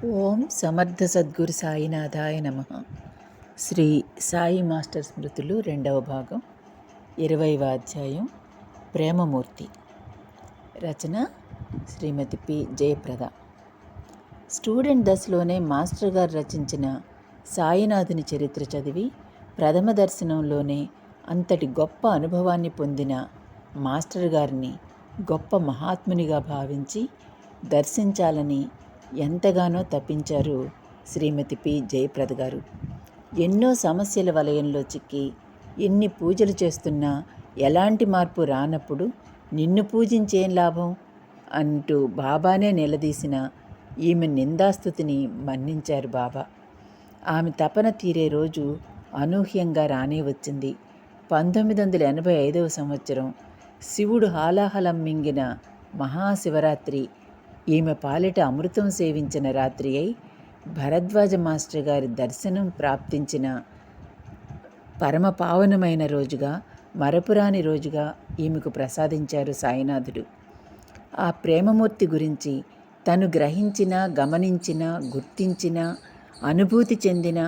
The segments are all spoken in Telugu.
ఓం సమర్థ సద్గురు సాయినాథాయ నమ. శ్రీ సాయి మాస్టర్ స్మృతులు 2వ భాగం 20వ అధ్యాయం ప్రేమమూర్తి. రచన శ్రీమతి పి జయప్రద. స్టూడెంట్ దశలోనే మాస్టర్ గారు రచించిన సాయినాథుని చరిత్ర చదివి ప్రథమ దర్శనంలోనే అంతటి గొప్ప అనుభవాన్ని పొందిన మాస్టర్ గారిని గొప్ప మహాత్మునిగా భావించి దర్శించాలని ఎంతగానో తప్పించారు శ్రీమతి పి జయప్రద గారు. ఎన్నో సమస్యల వలయంలో చిక్కి ఎన్ని పూజలు చేస్తున్నా ఎలాంటి మార్పు రానప్పుడు నిన్ను పూజించేం లాభం అంటూ బాబానే నిలదీసిన ఈమె నిందాస్తుతిని మన్నించారు బాబా. ఆమె తపన తీరే రోజు అనూహ్యంగా రానే వచ్చింది. 1985వ సంవత్సరం శివుడు హాలాహలం మింగిన మహాశివరాత్రి ఈమె పాలిట అమృతం సేవించిన రాత్రి అయి భరద్వాజ మాస్టర్ గారి దర్శనం ప్రాప్తించిన పరమ పావనమైన రోజుగా, మరపురాని రోజుగా ఈమెకు ప్రసాదించారు సాయినాథుడు. ఆ ప్రేమమూర్తి గురించి తను గ్రహించిన, గమనించిన, గుర్తించిన, అనుభూతి చెందిన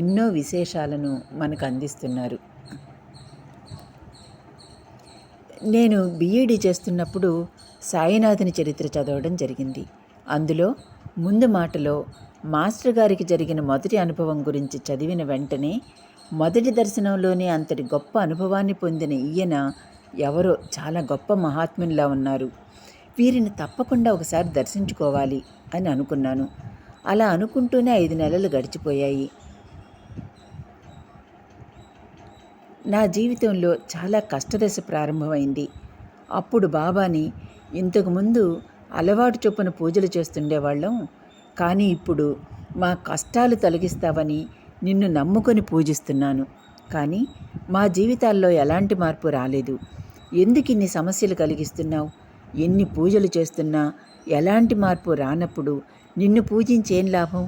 ఎన్నో విశేషాలను మనకు అందిస్తున్నారు. నేను బిఈడి చేస్తున్నప్పుడు సాయినాథుని చరిత్ర చదవడం జరిగింది. అందులో ముందు మాటలో మాస్టర్ గారికి జరిగిన మొదటి అనుభవం గురించి చదివిన వెంటనే మొదటి దర్శనంలోనే అంతటి గొప్ప అనుభవాన్ని పొందిన ఈయన ఎవరో చాలా గొప్ప మహాత్మునిలా ఉన్నారు, వీరిని తప్పకుండా ఒకసారి దర్శించుకోవాలి అని అనుకున్నాను. అలా అనుకుంటూనే 5 నెలలు గడిచిపోయాయి. నా జీవితంలో చాలా కష్టదశ ప్రారంభమైంది. అప్పుడు బాబాని ఇంతకుముందు అలవాటు చొప్పున పూజలు చేస్తుండేవాళ్ళం, కానీ ఇప్పుడు మా కష్టాలు తొలగిస్తావని నిన్ను నమ్ముకొని పూజిస్తున్నాను, కానీ మా జీవితాల్లో ఎలాంటి మార్పు రాలేదు. ఎందుకు ఇన్ని సమస్యలు కలిగిస్తున్నావు? ఎన్ని పూజలు చేస్తున్నా ఎలాంటి మార్పు రానప్పుడు నిన్ను పూజించేం లాభం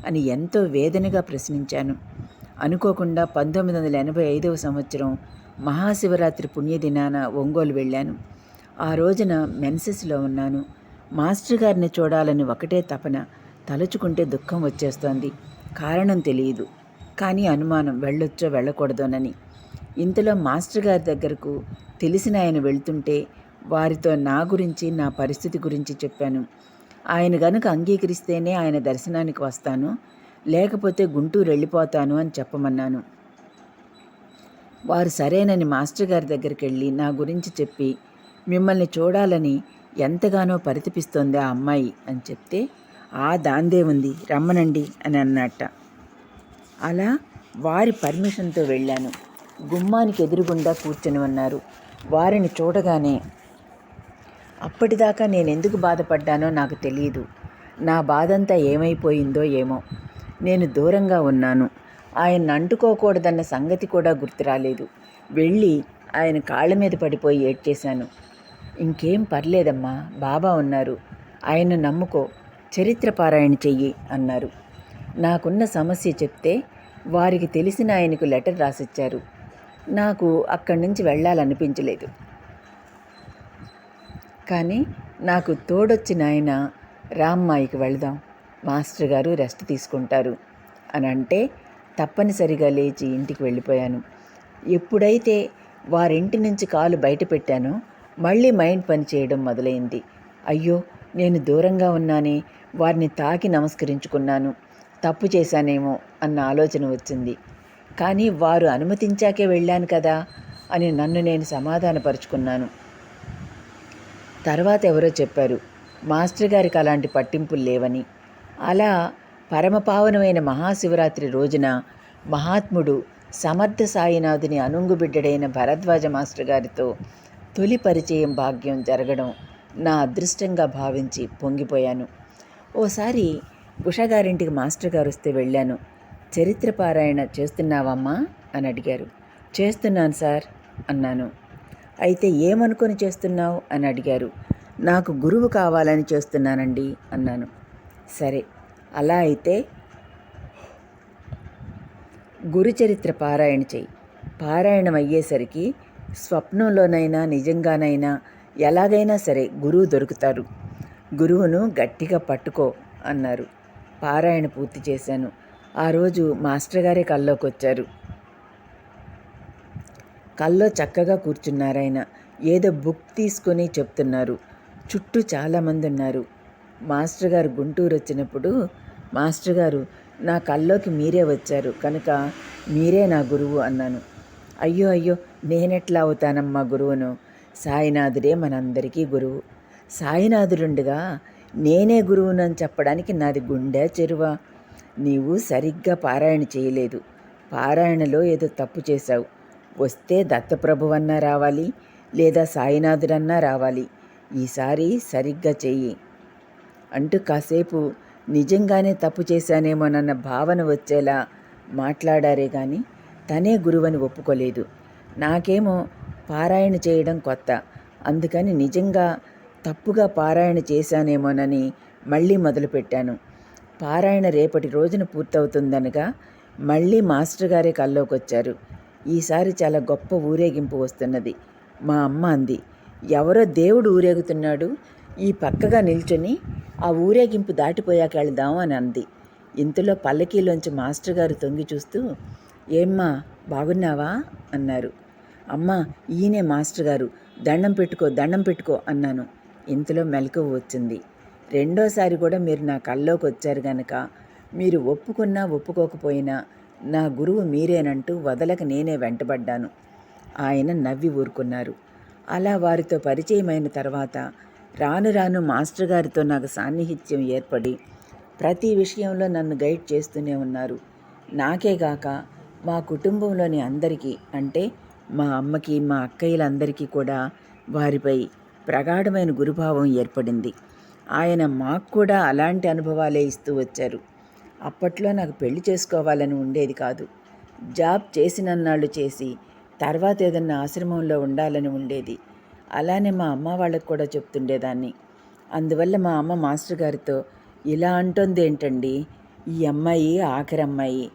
అని ఎంతో వేదనగా ప్రశ్నించాను. అనుకోకుండా 1985వ సంవత్సరం మహాశివరాత్రి పుణ్యదినాన ఒంగోలు వెళ్ళాను. ఆ రోజున మెన్సెస్లో ఉన్నాను. మాస్టర్ గారిని చూడాలని ఒకటే తపన, తలుచుకుంటే దుఃఖం వచ్చేస్తోంది. కారణం తెలియదు, కానీ అనుమానం వెళ్ళొచ్చో వెళ్ళకూడదోనని. ఇంతలో మాస్టర్ గారి దగ్గరకు తెలిసిన ఆయన వెళ్తుంటే వారితో నా గురించి, నా పరిస్థితి గురించి చెప్పాను. ఆయన గనుక అంగీకరిస్తేనే ఆయన దర్శనానికి వస్తాను, లేకపోతే గుంటూరు వెళ్ళిపోతాను అని చెప్పమన్నాను. వారు సరేనని మాస్టర్ గారి దగ్గరికి వెళ్ళి నా గురించి చెప్పి, మిమ్మల్ని చూడాలని ఎంతగానో పరితపిస్తోంది ఆ అమ్మాయి అని చెప్తే, దాందే ఉంది, రమ్మనండి అని అన్నట్ట. అలా వారి పర్మిషన్తో వెళ్ళాను. గుమ్మానికి ఎదురుగుండా కూర్చొని ఉన్నారు. వారిని చూడగానే అప్పటిదాకా నేను ఎందుకు బాధపడ్డానో నాకు తెలియదు. నా బాధంతా ఏమైపోయిందో ఏమో. నేను దూరంగా ఉన్నాను. ఆయన్ని అంటుకోకూడదన్న సంగతి కూడా గుర్తురాలేదు. వెళ్ళి ఆయన కాళ్ళ మీద పడిపోయి ఏడ్చేశాను. ఇంకేం పర్లేదమ్మా, బాబా ఉన్నారు, ఆయన నమ్ముకో, చరిత్ర పారాయణ చెయ్యి అన్నారు. నాకున్న సమస్య చెప్తే వారికి తెలిసిన ఆయనకు లెటర్ రాసిచ్చారు. నాకు అక్కడి నుంచి వెళ్ళాలనిపించలేదు. కానీ నాకు తోడొచ్చిన ఆయన, రామ్మాయికి వెళదాం, మాస్టర్ గారు రెస్ట్ తీసుకుంటారు అని అంటే తప్పనిసరిగా లేచి ఇంటికి వెళ్ళిపోయాను. ఎప్పుడైతే వారింటి నుంచి కాలు బయట పెట్టానో మళ్ళీ మైండ్ పని చేయడం మొదలైంది. అయ్యో, నేను దూరంగా ఉన్నానే, వారిని తాకి నమస్కరించుకున్నాను, తప్పు చేశానేమో అన్న ఆలోచన వచ్చింది. కానీ వారు అనుమతించాకే వెళ్ళాను కదా అని నన్ను నేను సమాధానపరుచుకున్నాను. తర్వాత ఎవరో చెప్పారు, మాస్టర్ గారికి అలాంటి పట్టింపులు లేవని. అలా పరమపావనమైన మహాశివరాత్రి రోజున మహాత్ముడు సమర్థ సాయినాథుని అనుంగుబిడ్డడైన భరద్వాజ మాస్టర్ గారితో తొలి పరిచయం భాగ్యం జరగడం నా అదృష్టంగా భావించి పొంగిపోయాను. ఓసారి ఉషగారింటికి మాస్టర్ గారు వస్తే వెళ్ళాను. చరిత్ర పారాయణ చేస్తున్నావమ్మా అని అడిగారు. చేస్తున్నాను సార్ అన్నాను. అయితే ఏమనుకొని చేస్తున్నావు అని అడిగారు. నాకు గురువు కావాలని చేస్తున్నానండి అన్నాను. సరే, అలా అయితే గురుచరిత్ర పారాయణ చెయ్యి. పారాయణం అయ్యేసరికి స్వప్నంలోనైనా నిజంగానైనా ఎలాగైనా సరే గురువు దొరుకుతారు. గురువును గట్టిగా పట్టుకో అన్నారు. పారాయణ పూర్తి చేశాను. ఆ రోజు మాస్టర్ గారే కల్లోకి వచ్చారు. కల్లో చక్కగా కూర్చున్నారాయన. ఏదో బుక్ తీసుకొని చెప్తున్నారు. చుట్టూ చాలామంది ఉన్నారు. మాస్టర్ గారు గుంటూరు వచ్చినప్పుడు మాస్టర్ గారు, నా కల్లోకి మీరే వచ్చారు కనుక మీరే నా గురువు అన్నాను. అయ్యో అయ్యో, నేనెట్లా అవుతానమ్మా గురువును? సాయినాథుడే మనందరికీ గురువు. సాయినాథుడుండగా నేనే గురువునని చెప్పడానికి నాది గుండె చెరువా? నీవు సరిగ్గా పారాయణ చేయలేదు. పారాయణలో ఏదో తప్పు చేశావు. వస్తే దత్తప్రభువన్నా రావాలి, లేదా సాయినాథుడన్నా రావాలి. ఈసారి సరిగ్గా చెయ్యి అంటూ కాసేపు నిజంగానే తప్పు చేశానేమోనన్న భావన వచ్చేలా మాట్లాడారే కానీ తనే గురువని ఒప్పుకోలేదు. నాకేమో పారాయణ చేయడం కొత్త, అందుకని నిజంగా తప్పుగా పారాయణ చేశానేమోనని మళ్ళీ మొదలుపెట్టాను. పారాయణ రేపటి రోజున పూర్తవుతుందనగా మళ్ళీ మాస్టర్ గారే కల్లోకి వచ్చారు. ఈసారి చాలా గొప్ప ఊరేగింపు వస్తున్నది. మా అమ్మ అంది, ఎవరో దేవుడు ఊరేగుతున్నాడు, ఈ పక్కగా నిల్చొని ఆ ఊరేగింపు దాటిపోయాక వెళదాం అని అంది. ఇంతలో పల్లకీలోంచి మాస్టర్ గారు తొంగి చూస్తూ, ఏమ్మా బాగున్నావా అన్నారు. అమ్మా, ఈయనే మాస్టర్ గారు, దండం పెట్టుకో అన్నాను. ఇంతలో మెలకువ వచ్చింది. రెండోసారి కూడా మీరు నా కల్లోకి వచ్చారు గనక మీరు ఒప్పుకున్నా ఒప్పుకోకపోయినా నా గురువు మీరేనంటూ వదలక నేనే వెంటబడ్డాను. ఆయన నవ్వి ఊరుకున్నారు. అలా వారితో పరిచయమైన తర్వాత రాను రాను మాస్టర్ గారితో నాకు సాన్నిహిత్యం ఏర్పడి ప్రతి విషయంలో నన్ను గైడ్ చేస్తూనే ఉన్నారు. నాకేగాక మా కుటుంబంలోని అందరికీ, అంటే మా అమ్మకి, మా అక్కయ్యలందరికీ కూడా వారిపై ప్రగాఢమైన గురుభావం ఏర్పడింది. ఆయన మాకు కూడా అలాంటి అనుభవాలే ఇస్తూ వచ్చారు. అప్పట్లో నాకు పెళ్లి చేసుకోవాలని ఉండేది కాదు. జాబ్ చేసినన్నాళ్ళు చేసి తర్వాత ఏదన్నా ఆశ్రమంలో ఉండాలని ఉండేది. అలానే మా అమ్మ వాళ్ళకు కూడా చెప్తుండేదాన్ని. అందువల్ల మా అమ్మ మాస్టర్ గారితో, ఇలా అంటోంది ఏంటండి, ఈ అమ్మాయి ఆఖరి అమ్మాయి,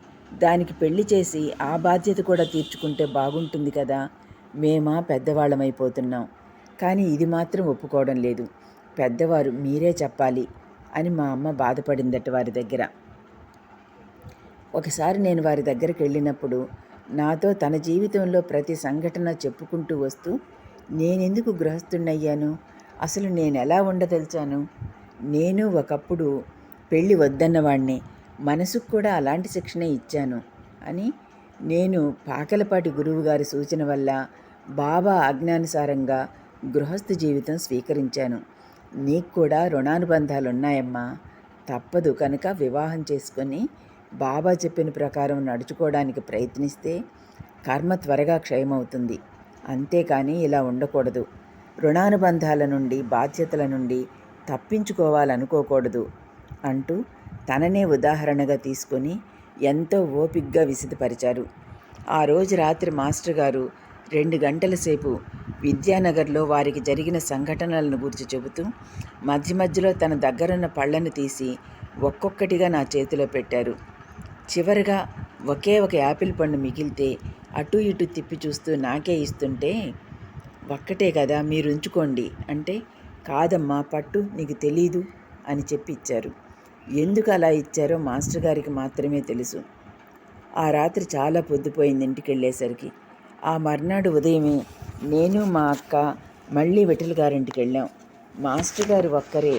దానికి పెళ్లి చేసి ఆ బాధ్యత కూడా తీర్చుకుంటే బాగుంటుంది కదా, మేమా పెద్దవాళ్ళమైపోతున్నాం, కానీ ఇది మాత్రం ఒప్పుకోవడం లేదు, పెద్దవారు మీరే చెప్పాలి అని మా అమ్మ బాధపడిందట వారి దగ్గర. ఒకసారి నేను వారి దగ్గరికి వెళ్ళినప్పుడు నాతో తన జీవితంలో ప్రతి సంఘటన చెప్పుకుంటూ వస్తూ, నేనెందుకు గృహస్థుణ్ణయ్యాను, అసలు నేను ఎలా ఉండదలిచాను, నేను ఒకప్పుడు పెళ్ళి వద్దన్నవాణ్ణి, మనసుకు కూడా అలాంటి శిక్షణే ఇచ్చాను అని, నేను పాకలపాటి గురువుగారి సూచన వల్ల బాబా ఆజ్ఞానుసారంగా గృహస్థ జీవితం స్వీకరించాను. నీకు కూడా రుణానుబంధాలున్నాయమ్మా, తప్పదు కనుక వివాహం చేసుకొని బాబా చెప్పిన ప్రకారం నడుచుకోవడానికి ప్రయత్నిస్తే కర్మ త్వరగా క్షయమవుతుంది. అంతేకాని ఇలా ఉండకూడదు. రుణానుబంధాల నుండి, బాధ్యతల నుండి తప్పించుకోవాలనుకోకూడదు అంటూ తననే ఉదాహరణగా తీసుకొని ఎంతో ఓపిగ్గా విశదపరిచారు. ఆ రోజు రాత్రి మాస్టర్ గారు 2 గంటల సేపు విద్యానగర్లో వారికి జరిగిన సంఘటనలను గురించి చెబుతూ మధ్య మధ్యలో తన దగ్గరున్న పళ్ళను తీసి ఒక్కొక్కటిగా నా చేతిలో పెట్టారు. చివరిగా ఒకే ఒక యాపిల్ పండు మిగిలితే అటు ఇటు తిప్పి చూస్తూ నాకే ఇస్తుంటే, ఒక్కటే కదా మీరు ఉంచుకోండి అంటే, కాదమ్మా పట్టు, నీకు తెలీదు అని చెప్పి ఇచ్చారు. ఎందుకు అలా ఇచ్చారో మాస్టర్ గారికి మాత్రమే తెలుసు. ఆ రాత్రి చాలా పొద్దుపోయింది ఇంటికి వెళ్ళేసరికి. ఆ మర్నాడు ఉదయమే నేను మా అక్క మళ్ళీ విఠల్ గారింటికి వెళ్ళాం. మాస్టర్ గారు ఒక్కరే.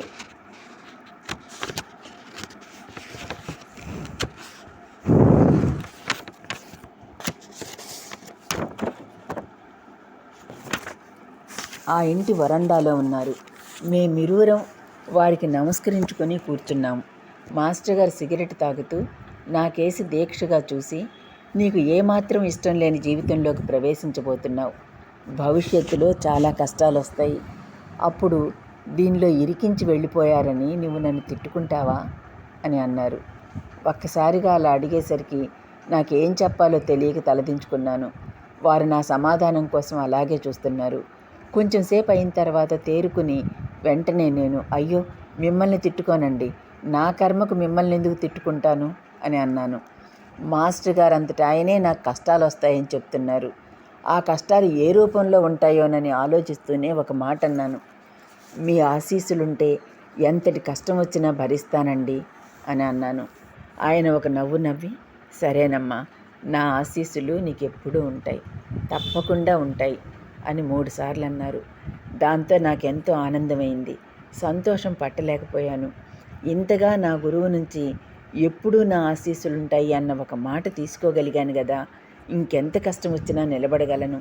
ఆ ఇంటి వరండాలో ఉన్నారు. మేమిరువురం వారికి నమస్కరించుకొని కూర్చున్నాం. మాస్టర్ గారు సిగరెట్ తాగుతూ నాకేసి దీక్షగా చూసి, నీకు ఏమాత్రం ఇష్టం లేని జీవితంలోకి ప్రవేశించబోతున్నావు. భవిష్యత్తులో చాలా కష్టాలు వస్తాయి. అప్పుడు దీనిలో ఇరికించి వెళ్ళిపోయారని నువ్వు నన్ను తిట్టుకుంటావా అని అన్నారు. ఒక్కసారిగా అలా అడిగేసరికి నాకేం చెప్పాలో తెలియక తలదించుకున్నాను. వారు నా సమాధానం కోసం అలాగే చూస్తున్నారు. కొంచెం సేపు అయిన తర్వాత తేరుకుని వెంటనే నేను, అయ్యో మిమ్మల్ని తిట్టుకోనండి, నా కర్మకు మిమ్మల్ని ఎందుకు తిట్టుకుంటాను అని అన్నాను. మాస్టర్ గారు అంతటా ఆయనే నాకు కష్టాలు వస్తాయని చెప్తున్నారు. ఆ కష్టాలు ఏ రూపంలో ఉంటాయోనని ఆలోచిస్తూనే ఒక మాట అన్నాను. మీ ఆశీస్సులుంటే ఎంతటి కష్టం వచ్చినా భరిస్తానండి అని అన్నాను. ఆయన ఒక నవ్వు నవ్వి, సరేనమ్మా, నా ఆశీస్సులు నీకెప్పుడూ ఉంటాయి, తప్పకుండా ఉంటాయి అని 3 సార్లు అన్నారు. దాంతో నాకెంతో ఆనందమైంది. సంతోషం పట్టలేకపోయాను. ఇంతగా నా గురువు నుంచి ఎప్పుడూ నా ఆశీస్సులుంటాయి అన్న ఒక మాట తీసుకోగలిగాను కదా, ఇంకెంత కష్టం వచ్చినా నిలబడగలను.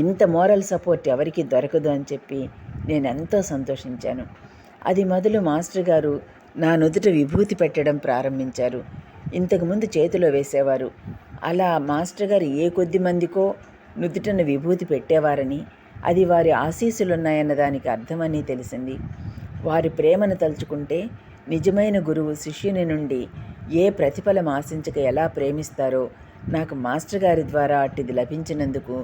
ఇంత మోరల్ సపోర్ట్ ఎవరికి దొరకదు అని చెప్పి నేనెంతో సంతోషించాను. అది మొదలు మాస్టర్ గారు నా నుదుట విభూతి పెట్టడం ప్రారంభించారు. ఇంతకుముందు చేతిలో వేసేవారు. అలా మాస్టర్ గారు ఏ కొద్ది మందికో నుదుటను విభూతి పెట్టేవారని, అది వారి ఆశీస్సులున్నాయన్న దానికి అర్థమని తెలిసింది. వారి ప్రేమను తలుచుకుంటే నిజమైన గురువు శిష్యుని నుండి ఏ ప్రతిఫలం ఆశించక ఎలా ప్రేమిస్తారో నాకు మాస్టర్ గారి ద్వారా అట్టిది లభించినందుకు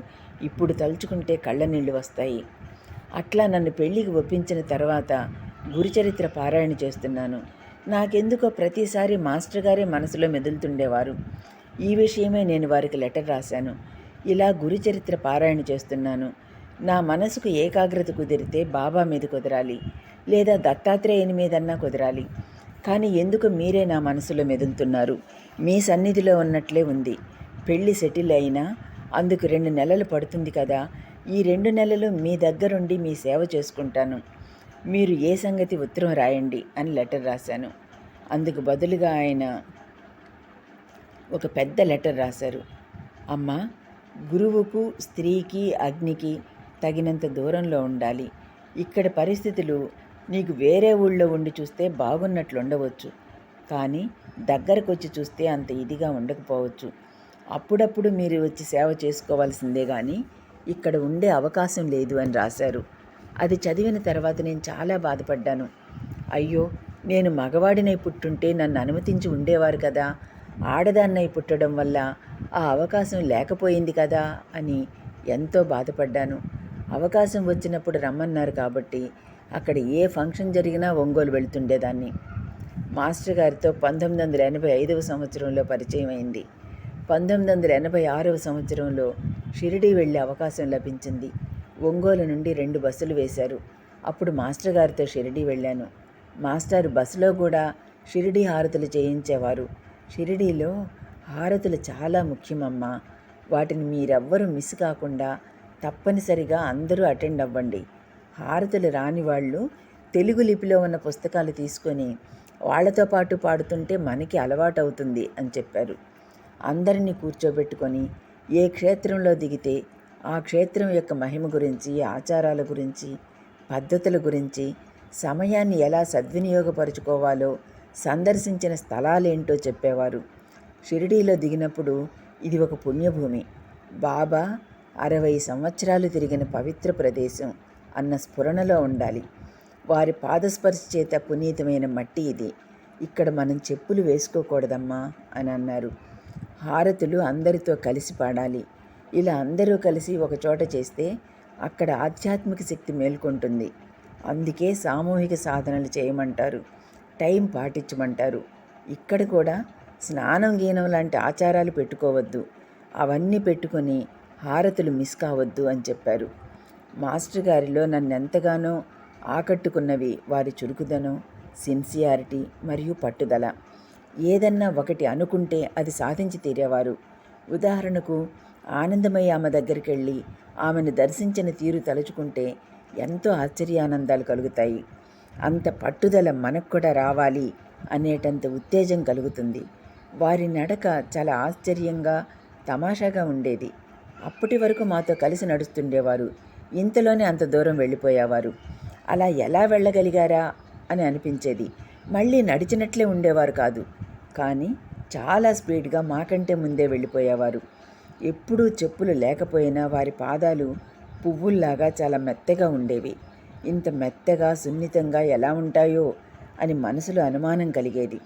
ఇప్పుడు తలుచుకుంటే కళ్ళ నీళ్లు వస్తాయి. అట్లా నన్ను పెళ్లికి ఒప్పించిన తర్వాత గురుచరిత్ర పారాయణ చేస్తున్నాను. నాకెందుకో ప్రతిసారి మాస్టర్ గారే మనసులో మెదులుతుండేవారు. ఈ విషయమే నేను వారికి లెటర్ రాశాను. ఇలా గురుచరిత్ర పారాయణ చేస్తున్నాను. నా మనసుకు ఏకాగ్రత కుదిరితే బాబా మీద కుదరాలి, లేదా దత్తాత్రేయుని మీదన్నా కుదరాలి. కానీ ఎందుకు మీరే నా మనసులో మెదులుతున్నారు? మీ సన్నిధిలో ఉన్నట్లే ఉంది. పెళ్ళి సెటిల్ అయినా అందుకు 2 నెలలు పడుతుంది కదా. ఈ 2 నెలలు మీ దగ్గరుండి మీ సేవ చేసుకుంటాను. మీరు ఏ సంగతి ఉత్తరం రాయండి అని లెటర్ రాశాను. అందుకు బదులుగా ఆయన ఒక పెద్ద లెటర్ రాశారు. అమ్మా, గురువుకు స్త్రీకి అగ్నికి తగినంత దూరంలో ఉండాలి. ఇక్కడ పరిస్థితులు నీకు వేరే ఊళ్ళో ఉండి చూస్తే బాగున్నట్లుండవచ్చు, కానీ దగ్గరకు వచ్చి చూస్తే అంత ఇదిగా ఉండకపోవచ్చు. అప్పుడప్పుడు మీరు వచ్చి సేవ చేసుకోవాల్సిందే కానీ ఇక్కడ ఉండే అవకాశం లేదు అని రాశారు. అది చదివిన తర్వాత నేను చాలా బాధపడ్డాను. అయ్యో, నేను మగవాడినై పుట్టుంటే నన్ను అనుమతించి ఉండేవారు కదా, ఆడదాన్నై పుట్టడం వల్ల ఆ అవకాశం లేకపోయింది కదా అని ఎంతో బాధపడ్డాను. అవకాశం వచ్చినప్పుడు రమ్మన్నారు కాబట్టి అక్కడ ఏ ఫంక్షన్ జరిగినా ఒంగోలు వెళుతుండేదాన్ని. మాస్టర్ గారితో 1985వ సంవత్సరంలో పరిచయం అయింది. 1986వ సంవత్సరంలో షిరిడీ వెళ్ళే అవకాశం లభించింది. ఒంగోలు నుండి 2 బస్సులు వేశారు. అప్పుడు మాస్టర్ గారితో షిరిడీ వెళ్ళాను. మాస్టర్ బస్సులో కూడా షిరిడీ హారతులు చేయించేవారు. షిరిడీలో హారతులు చాలా ముఖ్యమమ్మా. వాటిని మీరెవ్వరూ మిస్ కాకుండా తప్పనిసరిగా అందరూ అటెండ్ అవ్వండి. హారతులు రాని వాళ్ళు తెలుగు లిపిలో ఉన్న పుస్తకాలు తీసుకొని వాళ్లతో పాటు పాడుతుంటే మనకి అలవాటవుతుంది అని చెప్పారు. అందరినీ కూర్చోబెట్టుకొని ఏ క్షేత్రంలో దిగితే ఆ క్షేత్రం యొక్క మహిమ గురించి, ఆచారాల గురించి, పద్ధతుల గురించి, సమయాన్ని ఎలా సద్వినియోగపరుచుకోవాలో, సందర్శించిన స్థలాలేంటో చెప్పేవారు. షిరిడీలో దిగినప్పుడు ఇది ఒక పుణ్యభూమి, బాబా 60 సంవత్సరాలు తిరిగిన పవిత్ర ప్రదేశం అన్న స్ఫురణలో ఉండాలి. వారి పాదస్పర్శ చేత పునీతమైన మట్టి ఇది. ఇక్కడ మనం చెప్పులు వేసుకోకూడదమ్మా అని అన్నారు. హారతులు అందరితో కలిసి పాడాలి. ఇలా అందరూ కలిసి ఒకచోట చేస్తే అక్కడ ఆధ్యాత్మిక శక్తి మేల్కొంటుంది. అందుకే సామూహిక సాధనలు చేయమంటారు, టైం పాటించమంటారు. ఇక్కడ కూడా స్నానం గీనం లాంటి ఆచారాలు పెట్టుకోవద్దు, అవన్నీ పెట్టుకొని హారతులు మిస్ కావద్దు అని చెప్పారు. మాస్టర్ గారిలో నన్నెంతగానో ఆకట్టుకున్నవి వారి చురుకుదనం, సిన్సియారిటీ మరియు పట్టుదల. ఏదన్నా ఒకటి అనుకుంటే అది సాధించి తీరేవారు. ఉదాహరణకు ఆనందమయ్య ఆమె దగ్గరికి వెళ్ళి ఆమెను దర్శించిన తీరు తలుచుకుంటే ఎంతో ఆశ్చర్యానందాలు కలుగుతాయి. అంత పట్టుదల మనకు కూడా రావాలి అనేటంత ఉత్తేజం కలుగుతుంది. వారి నడక చాలా ఆశ్చర్యంగా, తమాషాగా ఉండేది. అప్పటి వరకు మాతో కలిసి నడుస్తుండేవారు, ఇంతలోనే అంత దూరం వెళ్ళిపోయేవారు. అలా ఎలా వెళ్ళగలిగారా అని అనిపించేది. మళ్ళీ నడిచినట్లే ఉండేవారు కాదు, కానీ చాలా స్పీడ్గా మాకంటే ముందే వెళ్ళిపోయేవారు. ఎప్పుడూ చెప్పులు లేకపోయినా వారి పాదాలు పువ్వుల్లాగా చాలా మెత్తగా ఉండేవి. ఇంత మెత్తగా, సున్నితంగా ఎలా ఉంటాయో అని మనసులో అనుమానం కలిగేది,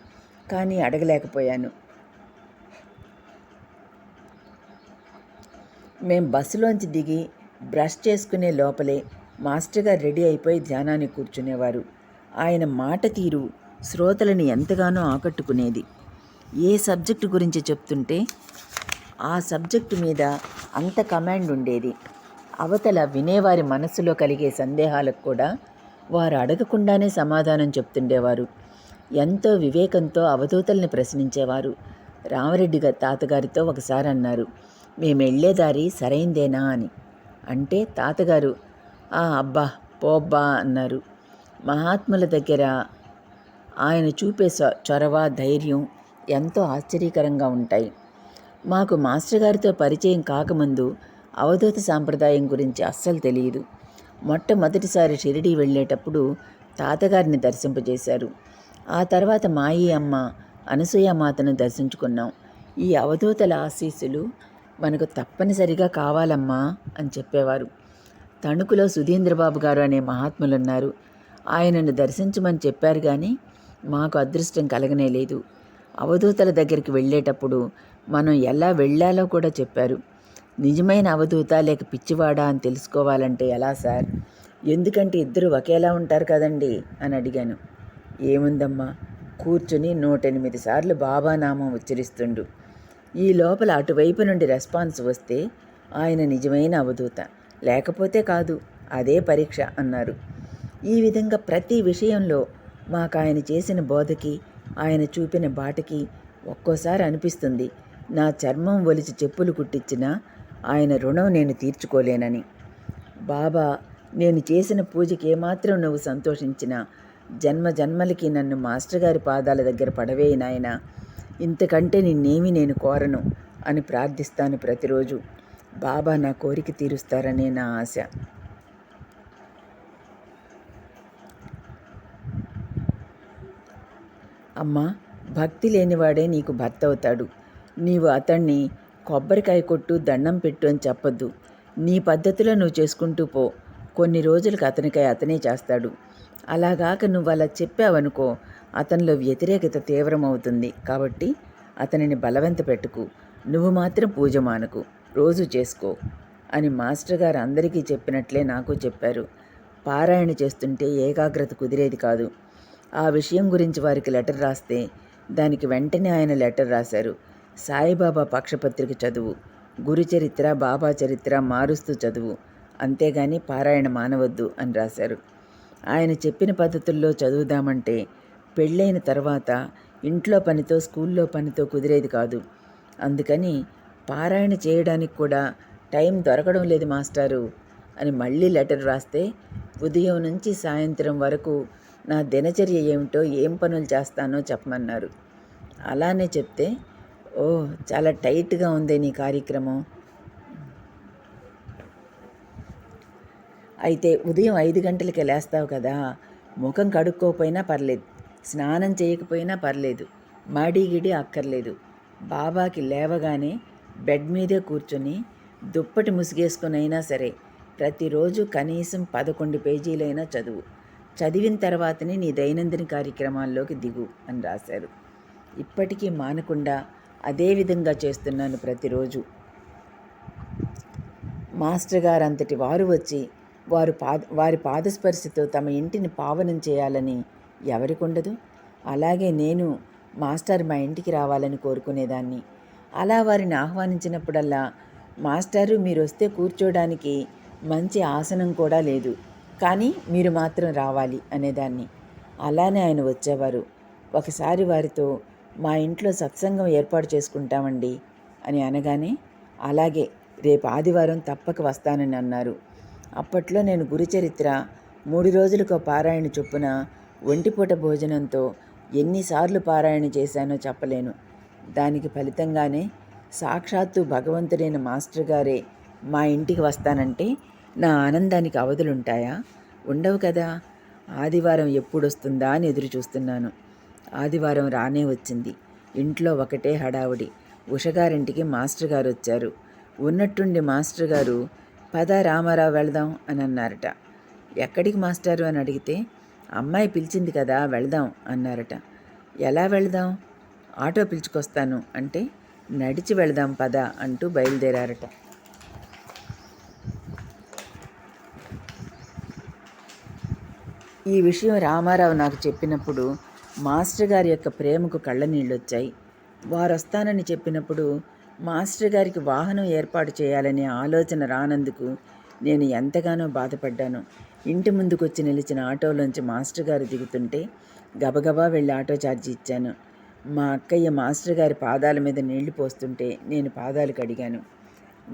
కానీ అడగలేకపోయాను. మేం బస్సులోంచి దిగి బ్రష్ చేసుకునే లోపలే మాస్టర్ గారు రెడీ అయిపోయి ధ్యానానికి కూర్చునేవారు. ఆయన మాట తీరు శ్రోతలను ఎంతగానో ఆకట్టుకునేది. ఏ సబ్జెక్టు గురించి చెప్తుంటే ఆ సబ్జెక్టు మీద అంత కమాండ్ ఉండేది. అవతల వినేవారి మనస్సులో కలిగే సందేహాలకు కూడా వారు అడగకుండానే సమాధానం చెప్తుండేవారు. ఎంతో వివేకంతో అవధూతల్ని ప్రశ్నించేవారు. రామరెడ్డి తాతగారితో ఒకసారి అన్నారు, మేమెళ్లే దారి సరైందేనా అని. అంటే తాతగారు అబ్బా పోబ్బా అన్నారు. మహాత్ముల దగ్గర ఆయన చూపే చొరవ, ధైర్యం ఎంతో ఆశ్చర్యకరంగా ఉంటాయి. మాకు మాస్టర్ గారితో పరిచయం కాకముందు అవధూత సాంప్రదాయం గురించి అస్సలు తెలియదు. మొట్టమొదటిసారి షిరిడీ వెళ్ళేటప్పుడు తాతగారిని దర్శింపజేశారు. ఆ తర్వాత మాయి అమ్మ అనసూయమాతను దర్శించుకున్నాం. ఈ అవధూతల ఆశీస్సులు మనకు తప్పనిసరిగా కావాలమ్మా అని చెప్పేవారు. తణుకులో సుధీంద్రబాబు గారు అనే మహాత్ములున్నారు. ఆయనను దర్శించమని చెప్పారు కానీ మాకు అదృష్టం కలగనే లేదు. అవధూతల దగ్గరికి వెళ్ళేటప్పుడు మనం ఎలా వెళ్ళాలో కూడా చెప్పారు. నిజమైన అవధూత లేక పిచ్చివాడా అని తెలుసుకోవాలంటే ఎలా సార్? ఎందుకంటే ఇద్దరు ఒకేలా ఉంటారు కదండి అని అడిగాను. ఏముందమ్మా, కూర్చుని 108 సార్లు బాబా నామం ఉచ్చరిస్తుండు. ఈ లోపల అటువైపు నుండి రెస్పాన్స్ వస్తే ఆయన నిజమైన అవధూత, లేకపోతే కాదు, అదే పరీక్ష అన్నారు. ఈ విధంగా ప్రతి విషయంలో మాకు ఆయన చేసిన బోధకి, ఆయన చూపిన బాటకి ఒక్కోసారి అనిపిస్తుంది నా చర్మం ఒలిచి చెప్పులు కుట్టించినా ఆయన రుణం నేను తీర్చుకోలేనని. బాబా, నేను చేసిన పూజకి ఏమాత్రం నువ్వు సంతోషించినా జన్మ జన్మలకి నన్ను మాస్టర్ గారి పాదాల దగ్గర పడవేయి నాయనా, ఇంతకంటే నిన్నేమీ నేను కోరను అని ప్రార్థిస్తాను ప్రతిరోజు. బాబా నా కోరిక తీరుస్తారనే నా ఆశ. అమ్మా, భక్తి లేనివాడే నీకు భర్త అవుతాడు. నీవు అతన్ని కొబ్బరికాయ కొట్టు, దండం పెట్టు అని చెప్పొద్దు. నీ పద్ధతిలో నువ్వు చేసుకుంటూ పో. కొన్ని రోజులకు అతనికై అతనే చేస్తాడు. అలాగాక నువ్వు అలా చెప్పావనుకో, అతనిలో వ్యతిరేకత తీవ్రమవుతుంది. కాబట్టి అతనిని బలవంత పెట్టుకు. నువ్వు మాత్రం పూజ మానకు, రోజు చేసుకో అని మాస్టర్ గారు అందరికీ చెప్పినట్లే నాకు చెప్పారు. పారాయణ చేస్తుంటే ఏకాగ్రత కుదిరేది కాదు. ఆ విషయం గురించి వారికి లెటర్ రాస్తే దానికి వెంటనే ఆయన లెటర్ రాశారు. సాయిబాబా పక్షపత్రిక చదువు, గురుచరిత్ర, బాబా చరిత్ర మారుస్తూ చదువు, అంతేగాని పారాయణ మానవద్దు అని రాశారు. ఆయన చెప్పిన పద్ధతుల్లో చదువుదామంటే పెళ్ళైన తర్వాత ఇంట్లో పనితో, స్కూల్లో పనితో కుదిరేది కాదు. అందుకని పారాయణ చేయడానికి కూడా టైం దొరకడం లేదు మాస్టారు అని మళ్ళీ లెటర్ రాస్తే ఉదయం నుంచి సాయంత్రం వరకు నా దినచర్య ఏమిటో, ఏం పనులు చేస్తానో చెప్పమన్నారు. అలానే చెప్తే, చాలా టైట్గా ఉంది నీ కార్యక్రమం. అయితే ఉదయం 5 గంటలకి లేస్తావు కదా, ముఖం కడుక్కోకపోయినా పర్లేదు, స్నానం చేయకపోయినా పర్లేదు, మాడిగిడి అక్కర్లేదు. బాబాకి లేవగానే బెడ్ మీదే కూర్చొని దుప్పటి ముసుగేసుకునైనా సరే ప్రతిరోజు కనీసం 11 పేజీలైనా చదువు. చదివిన తర్వాతనే నీ దైనందిన కార్యక్రమాల్లోకి దిగు అని రాశారు. ఇప్పటికీ మానకుండా అదే విధంగా చేస్తున్నాను ప్రతిరోజు. మాస్టర్ గారు అంతటి వారు వచ్చి వారి పాదస్పర్శతో తమ ఇంటిని పావనం చేయాలని ఎవరికుండదు? అలాగే నేను మాస్టర్ మా ఇంటికి రావాలని కోరుకునేదాన్ని. అలా వారిని ఆహ్వానించినప్పుడల్లా, మాస్టారు మీరు వస్తే కూర్చోడానికి మంచి ఆసనం కూడా లేదు, కానీ మీరు మాత్రం రావాలి అనేదాన్ని. అలానే ఆయన వచ్చేవారు. ఒకసారి వారితో మా ఇంట్లో సత్సంగం ఏర్పాటు చేసుకుంటామండి అని అనగానే, అలాగే రేపు ఆదివారం తప్పక వస్తానని అన్నారు. అప్పట్లో నేను గురుచరిత్ర 3 రోజులకు పారాయణ చొప్పున ఒంటిపూట భోజనంతో ఎన్నిసార్లు పారాయణ చేశానో చెప్పలేను. దానికి ఫలితంగానే సాక్షాత్తు భగవంతుడైన మాస్టర్ గారే మా ఇంటికి వస్తానంటే నా ఆనందానికి అవధులుంటాయా? ఉండవు కదా. ఆదివారం ఎప్పుడొస్తుందా అని ఎదురు చూస్తున్నాను. ఆదివారం రానే వచ్చింది. ఇంట్లో ఒకటే హడావుడి. ఉషగారింటికి మాస్టర్ గారు వచ్చారు. ఉన్నట్టుండి మాస్టర్ గారు, పద రామారావు వెళదాం అని అన్నారట. ఎక్కడికి మాస్టారు అని అడిగితే, అమ్మాయి పిలిచింది కదా వెళదాం అన్నారట. ఎలా వెళదాం? ఆటో పిలుచుకొస్తాను అంటే, నడిచి వెళదాం పద అంటూ బయలుదేరారట. ఈ విషయం రామారావు నాకు చెప్పినప్పుడు మాస్టర్ గారి యొక్క ప్రేమకు కళ్ళనీళ్ళొచ్చాయి. వారు వస్తానని చెప్పినప్పుడు మాస్టర్ గారికి వాహనం ఏర్పాటు చేయాలనే ఆలోచన రానందుకు నేను ఎంతగానో బాధపడ్డాను. ఇంటి ముందుకొచ్చి నిలిచిన ఆటోలోంచి మాస్టర్ గారు దిగుతుంటే గబగబా వెళ్ళి ఆటో ఛార్జీ ఇచ్చాను. మా అక్కయ్య మాస్టర్ గారి పాదాల మీద నీళ్లు పోస్తుంటే నేను పాదాలు కడిగాను.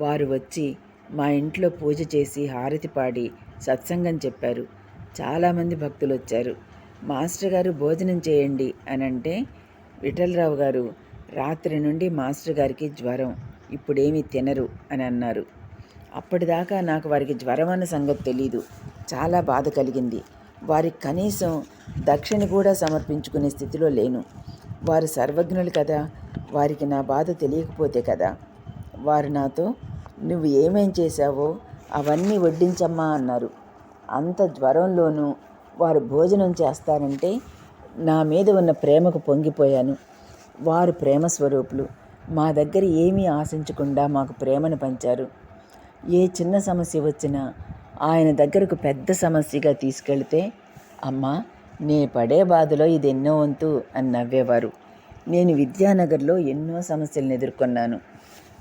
వారు వచ్చి మా ఇంట్లో పూజ చేసి హారతి పాడి సత్సంగం చెప్పారు. చాలామంది భక్తులు వచ్చారు. మాస్టర్ గారు భోజనం చేయండి అని అంటే విఠలరావు గారు రాత్రి నుండి మాస్టర్ గారికి జ్వరం, ఇప్పుడేమీ తినరు అని అన్నారు. అప్పటిదాకా నాకు వారికి జ్వరం అన్న సంగతి తెలీదు. చాలా బాధ కలిగింది. వారికి కనీసం దక్షిణ కూడా సమర్పించుకునే స్థితిలో లేను. వారు సర్వజ్ఞులు కదా, వారికి నా బాధ తెలియకపోతే కదా. వారు నాతో నువ్వు ఏమేం చేశావో అవన్నీ వడ్డించమ్మా అన్నారు. అంత జ్వరంలోనూ వారు భోజనం చేస్తారంటే నా మీద ఉన్న ప్రేమకు పొంగిపోయాను. వారు ప్రేమ స్వరూపులు. మా దగ్గర ఏమీ ఆశించకుండా మాకు ప్రేమను పంచారు. ఏ చిన్న సమస్య వచ్చినా ఆయన దగ్గరకు పెద్ద సమస్యగా తీసుకెళ్తే అమ్మా నే పడే బాధలో ఇది ఎన్నో వంతు అని నవ్వేవారు. నేను విద్యానగర్లో ఎన్నో సమస్యలను ఎదుర్కొన్నాను.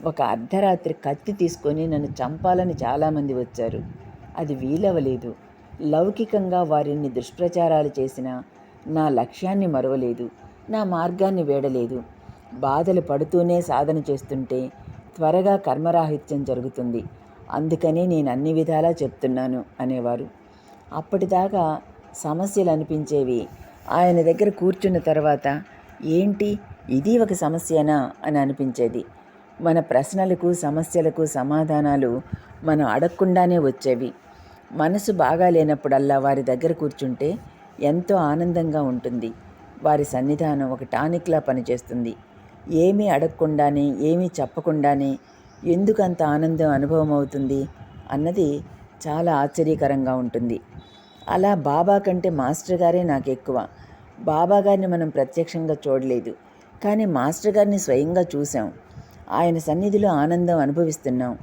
ఒక అర్ధరాత్రి కత్తి తీసుకొని నన్ను చంపాలని చాలామంది వచ్చారు. అది వీలవలేదు. లౌకికంగా వారిని దుష్ప్రచారాలు చేసినా నా లక్ష్యాన్ని మరవలేదు, నా మార్గాన్ని వేడలేదు. బాధలు పడుతూనే సాధన చేస్తుంటే త్వరగా కర్మరాహిత్యం జరుగుతుంది. అందుకనే నేను అన్ని విధాలా చెప్తున్నాను అనేవారు. అప్పటిదాకా సమస్యలు అనిపించేవి. ఆయన దగ్గర కూర్చున్న తర్వాత ఏంటి ఇది ఒక సమస్యనా అని అనిపించేది. మన ప్రశ్నలకు సమస్యలకు సమాధానాలు మనం అడగకుండానే వచ్చేవి. మనసు బాగా లేనప్పుడల్లా వారి దగ్గర కూర్చుంటే ఎంతో ఆనందంగా ఉంటుంది. వారి సన్నిధానం ఒక టానిక్లా పనిచేస్తుంది. ఏమీ అడగకుండానే ఏమీ చెప్పకుండానే ఎందుకు అంత ఆనందం అనుభవం అవుతుంది అన్నది చాలా ఆశ్చర్యకరంగా ఉంటుంది. అలా బాబా కంటే మాస్టర్ గారే నాకు ఎక్కువ. బాబా గారిని మనం ప్రత్యక్షంగా చూడలేదు, కానీ మాస్టర్ గారిని స్వయంగా చూసాం. ఆయన సన్నిధిలో ఆనందం అనుభవిస్తున్నాం.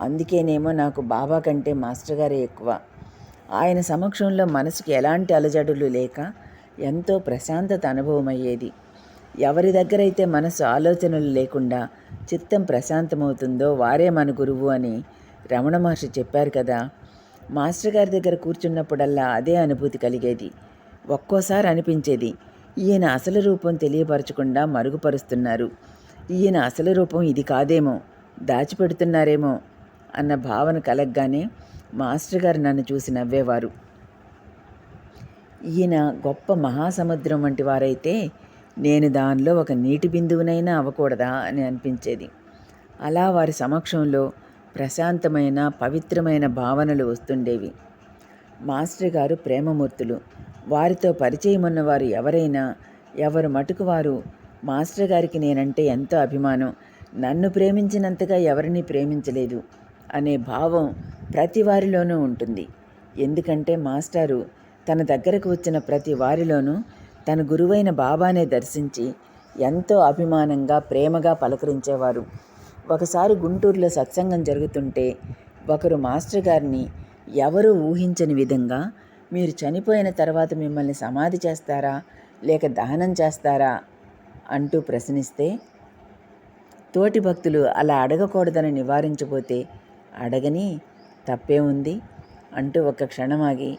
అందుకేనేమో నాకు బాబా కంటే మాస్టర్ గారే ఎక్కువ. ఆయన సమక్షంలో మనసుకి ఎలాంటి అలజడులు లేక ఎంతో ప్రశాంతత అనుభవమయ్యేది. ఎవరి దగ్గరైతే మనసు ఆలోచనలు లేకుండా చిత్తం ప్రశాంతమవుతుందో వారే మన గురువు అని రమణ మహర్షి చెప్పారు కదా. మాస్టర్ గారి దగ్గర కూర్చున్నప్పుడల్లా అదే అనుభూతి కలిగేది. ఒక్కోసారి అనిపించేది ఈయన అసలు రూపం తెలియపరచకుండా మరుగుపరుస్తున్నారు, ఈయన అసలు రూపం ఇది కాదేమో, దాచిపెడుతున్నారేమో అన్న భావన కలగ్గానే మాస్టర్ గారు నన్ను చూసి నవ్వేవారు. ఈయన గొప్ప మహాసముద్రం వంటి వారైతే నేను దానిలో ఒక నీటి బిందువునైనా అవ్వకూడదా అని అనిపించేది. అలా వారి సమక్షంలో ప్రశాంతమైన పవిత్రమైన భావనలు వస్తుండేవి. మాస్టర్ గారు ప్రేమమూర్తులు. వారితో పరిచయం ఉన్నవారు ఎవరైనా ఎవరు మటుకు వారు మాస్టర్ గారికి నేనంటే ఎంతో అభిమానం, నన్ను ప్రేమించినంతగా ఎవరిని ప్రేమించలేదు అనే భావం ప్రతి వారిలోనూ ఉంటుంది. ఎందుకంటే మాస్టారు తన దగ్గరకు వచ్చిన ప్రతి వారిలోనూ తన గురువైన బాబానే దర్శించి ఎంతో అభిమానంగా ప్రేమగా పలకరించేవారు. ఒకసారి గుంటూరులో సత్సంగం జరుగుతుంటే ఒకరు మాస్టర్ గారిని ఎవరూ ఊహించని విధంగా మీరు చనిపోయిన తర్వాత మిమ్మల్ని సమాధి చేస్తారా లేక దహనం చేస్తారా అంటూ ప్రశ్నిస్తే తోటి భక్తులు అలా అడగకూడదని నివారించబోతే అడగని తప్పే ఉంది అంటూ ఒక క్షణమాగి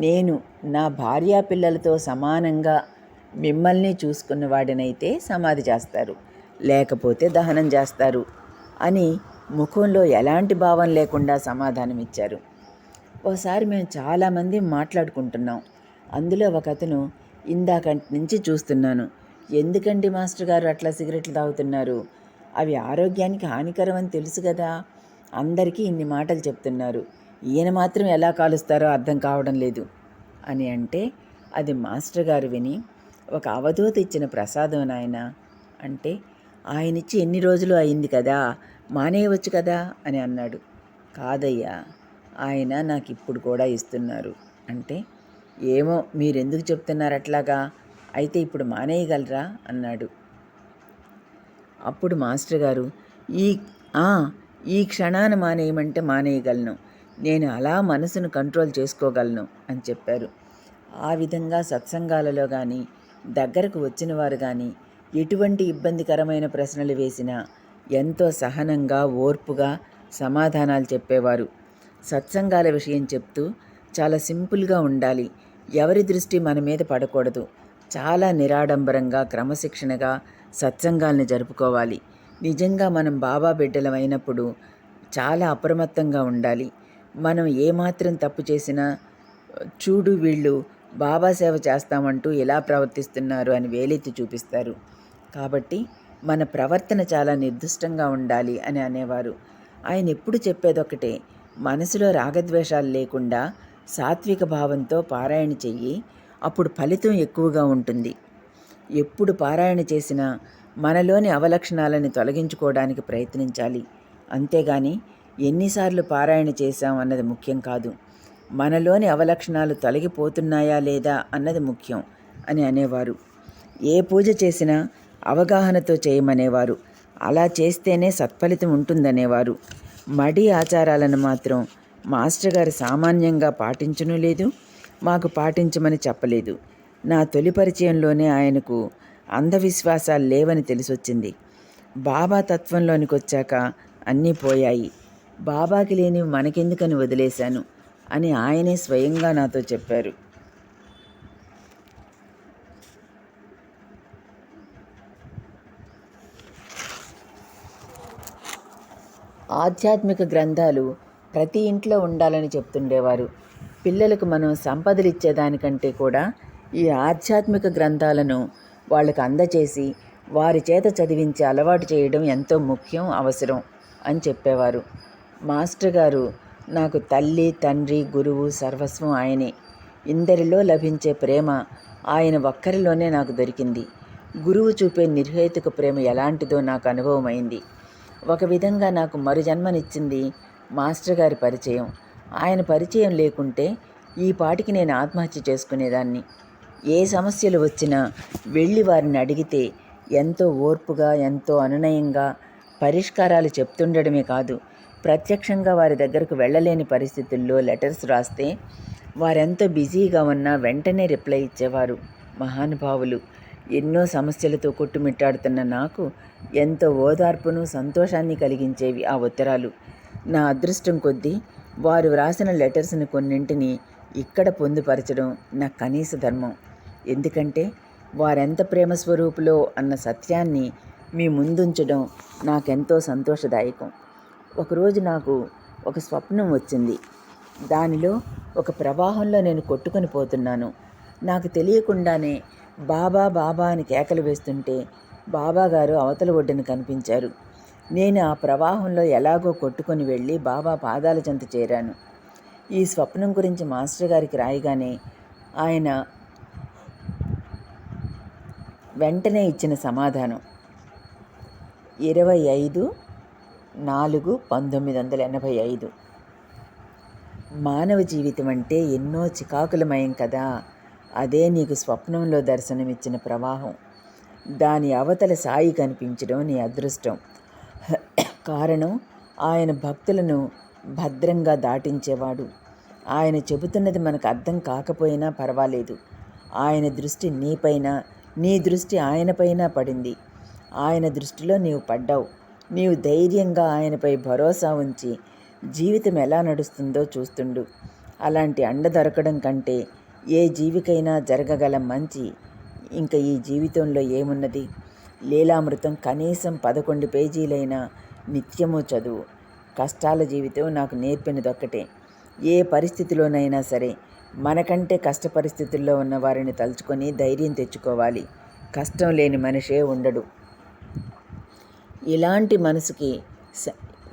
నేను నా భార్యాపిల్లలతో సమానంగా మిమ్మల్ని చూసుకున్నవాడినైతే సమాధి చేస్తారు, లేకపోతే దహనం చేస్తారు అని ముఖంలో ఎలాంటి భావం లేకుండా సమాధానమిచ్చారు. ఓసారి మేము చాలామంది మాట్లాడుకుంటున్నాం. అందులో ఒక అతను ఇందాక నుంచి చూస్తున్నాను, ఎందుకండి మాస్టర్ గారు అట్లా సిగరెట్లు తాగుతున్నారు, అవి ఆరోగ్యానికి హానికరం అని తెలుసు కదా, అందరికీ ఇన్ని మాటలు చెప్తున్నారు, ఈయన మాత్రం ఎలా కాలుస్తారో అర్థం కావడం లేదు అని అంటే అది మాస్టర్ గారు విని ఒక అవధూత ఇచ్చిన ప్రసాదం నాయన అంటే ఆయనిచ్చి ఎన్ని రోజులు అయింది కదా, మానేయవచ్చు కదా అని అన్నాడు. కాదయ్యా, ఆయన నాకు ఇప్పుడు కూడా ఇస్తున్నారు అంటే ఏమో మీరెందుకు చెప్తున్నారు అట్లాగా, అయితే ఇప్పుడు మానేయగలరా అన్నాడు. అప్పుడు మాస్టర్ గారు ఈ క్షణాన మానేయమంటే మానేయగలను, నేను అలా మనసును కంట్రోల్ చేసుకోగలను అని చెప్పారు. ఆ విధంగా సత్సంగాలలో కానీ దగ్గరకు వచ్చిన వారు కానీ ఎటువంటి ఇబ్బందికరమైన ప్రశ్నలు వేసినా ఎంతో సహనంగా ఓర్పుగా సమాధానాలు చెప్పేవారు. సత్సంగాల విషయం చెప్తూ చాలా సింపుల్గా ఉండాలి, ఎవరి దృష్టి మన మీద పడకూడదు, చాలా నిరాడంబరంగా, క్రమశిక్షణగా సత్సంగాల్ని జరుపుకోవాలి. నిజంగా మనం బాబా బిడ్డలం అయినప్పుడు చాలా అప్రమత్తంగా ఉండాలి. మనం ఏమాత్రం తప్పు చేసినా చూడు వీళ్ళు బాబా సేవ చేస్తామంటూ ఎలా ప్రవర్తిస్తున్నారు అని వేలెత్తి చూపిస్తారు. కాబట్టి మన ప్రవర్తన చాలా నిర్దిష్టంగా ఉండాలి అని అనేవారు. ఆయన ఎప్పుడు చెప్పేదొక్కటే, మనసులో రాగద్వేషాలు లేకుండా సాత్విక భావంతో పారాయణ చెయ్యి, అప్పుడు ఫలితం ఎక్కువగా ఉంటుంది. ఎప్పుడు పారాయణ చేసినా మనలోని అవలక్షణాలను తొలగించుకోవడానికి ప్రయత్నించాలి. అంతేగాని ఎన్నిసార్లు పారాయణ చేశాం అన్నది ముఖ్యం కాదు, మనలోని అవలక్షణాలు తొలగిపోతున్నాయా లేదా అన్నది ముఖ్యం అని అనేవారు. ఏ పూజ చేసినా అవగాహనతో చేయమనేవారు. అలా చేస్తేనే సత్ఫలితం ఉంటుందనేవారు. మడి ఆచారాలను మాత్రం మాస్టర్ గారు సామాన్యంగా పాటించను లేదు, మాకు పాటించమని చెప్పలేదు. నా తొలి పరిచయంలోనే ఆయనకు అంధవిశ్వాసాలు లేవని తెలిసొచ్చింది. బాబా తత్వంలోనికి వచ్చాక అన్నీ పోయాయి. బాబాకి లేనివి మనకెందుకని వదిలేశాను అని ఆయనే స్వయంగా నాతో చెప్పారు. ఆధ్యాత్మిక గ్రంథాలు ప్రతి ఇంట్లో ఉండాలని చెప్తుండేవారు. పిల్లలకు మనం సంపదలు ఇచ్చేదానికంటే కూడా ఈ ఆధ్యాత్మిక గ్రంథాలను వాళ్ళకు అందచేసి వారి చేత చదివించి అలవాటు చేయడం ఎంతో ముఖ్యం, అవసరం అని చెప్పేవారు. మాస్టర్ గారు నాకు తల్లి, తండ్రి, గురువు, సర్వస్వం ఆయనే. ఇందరిలో లభించే ప్రేమ ఆయన ఒక్కరిలోనే నాకు దొరికింది. గురువు చూపే నిర్హేతుక ప్రేమ ఎలాంటిదో నాకు అనుభవమైంది. ఒక విధంగా నాకు మరు జన్మనిచ్చింది మాస్టర్ గారి పరిచయం. ఆయన పరిచయం లేకుంటే ఈ పాటికి నేను ఆత్మహత్య చేసుకునేదాన్ని. ఏ సమస్యలు వచ్చినా వెళ్ళి వారిని అడిగితే ఎంతో ఓర్పుగా, ఎంతో అనునయంగా పరిష్కారాలు చెప్తుండడమే కాదు, ప్రత్యక్షంగా వారి దగ్గరకు వెళ్ళలేని పరిస్థితుల్లో లెటర్స్ రాస్తే వారెంతో బిజీగా ఉన్నా వెంటనే రిప్లై ఇచ్చేవారు మహానుభావులు. ఎన్నో సమస్యలతో కొట్టుమిట్టాడుతున్న నాకు ఎంతో ఓదార్పును, సంతోషాన్ని కలిగించేవి ఆ ఉత్తరాలు. నా అదృష్టం కొద్దీ వారు వ్రాసిన లెటర్స్ని కొన్నింటిని ఇక్కడ పొందుపరచడం నా కనీస ధర్మం. ఎందుకంటే వారెంత ప్రేమ స్వరూపులో అన్న సత్యాన్ని మీ ముందుంచడం నాకెంతో సంతోషదాయకం. ఒకరోజు నాకు ఒక స్వప్నం వచ్చింది. దానిలో ఒక ప్రవాహంలో నేను కొట్టుకొని పోతున్నాను. నాకు తెలియకుండానే బాబా బాబా అని కేకలు వేస్తుంటే బాబాగారు అవతల ఒడ్డున కనిపించారు. నేను ఆ ప్రవాహంలో ఎలాగో కొట్టుకొని వెళ్ళి బాబా పాదాల చెంత చేరాను. ఈ స్వప్నం గురించి మాస్టర్ గారికి రాయగానే ఆయన వెంటనే ఇచ్చిన సమాధానం 25/4/1985. మానవ జీవితం అంటే ఎన్నో చికాకులమయం కదా, అదే నీకు స్వప్నంలో దర్శనమిచ్చిన ప్రవాహం. దాని అవతల సాయి కనిపించడం నీ అదృష్టం. కారణం ఆయన భక్తులను భద్రంగా దాటించేవాడు. ఆయన చెబుతున్నది మనకు అర్థం కాకపోయినా పర్వాలేదు, ఆయన దృష్టి నీపైన, నీ దృష్టి ఆయనపైన పడింది. ఆయన దృష్టిలో నీవు పడ్డావు. నీవు ధైర్యంగా ఆయనపై భరోసా ఉంచి జీవితం ఎలా నడుస్తుందో చూస్తుండు. అలాంటి అండ దొరకడం కంటే ఏ జీవికైనా జరగగల మంచి ఇంకా ఈ జీవితంలో ఏమున్నది? లీలామృతం కనీసం 11 పేజీలైనా నిత్యము చదువు. కష్టాల జీవితం నాకు నేర్పినదొక్కటే, ఏ పరిస్థితిలోనైనా సరే మనకంటే కష్ట పరిస్థితుల్లో ఉన్న వారిని తలుచుకొని ధైర్యం తెచ్చుకోవాలి. కష్టం లేని మనిషే ఉండడు.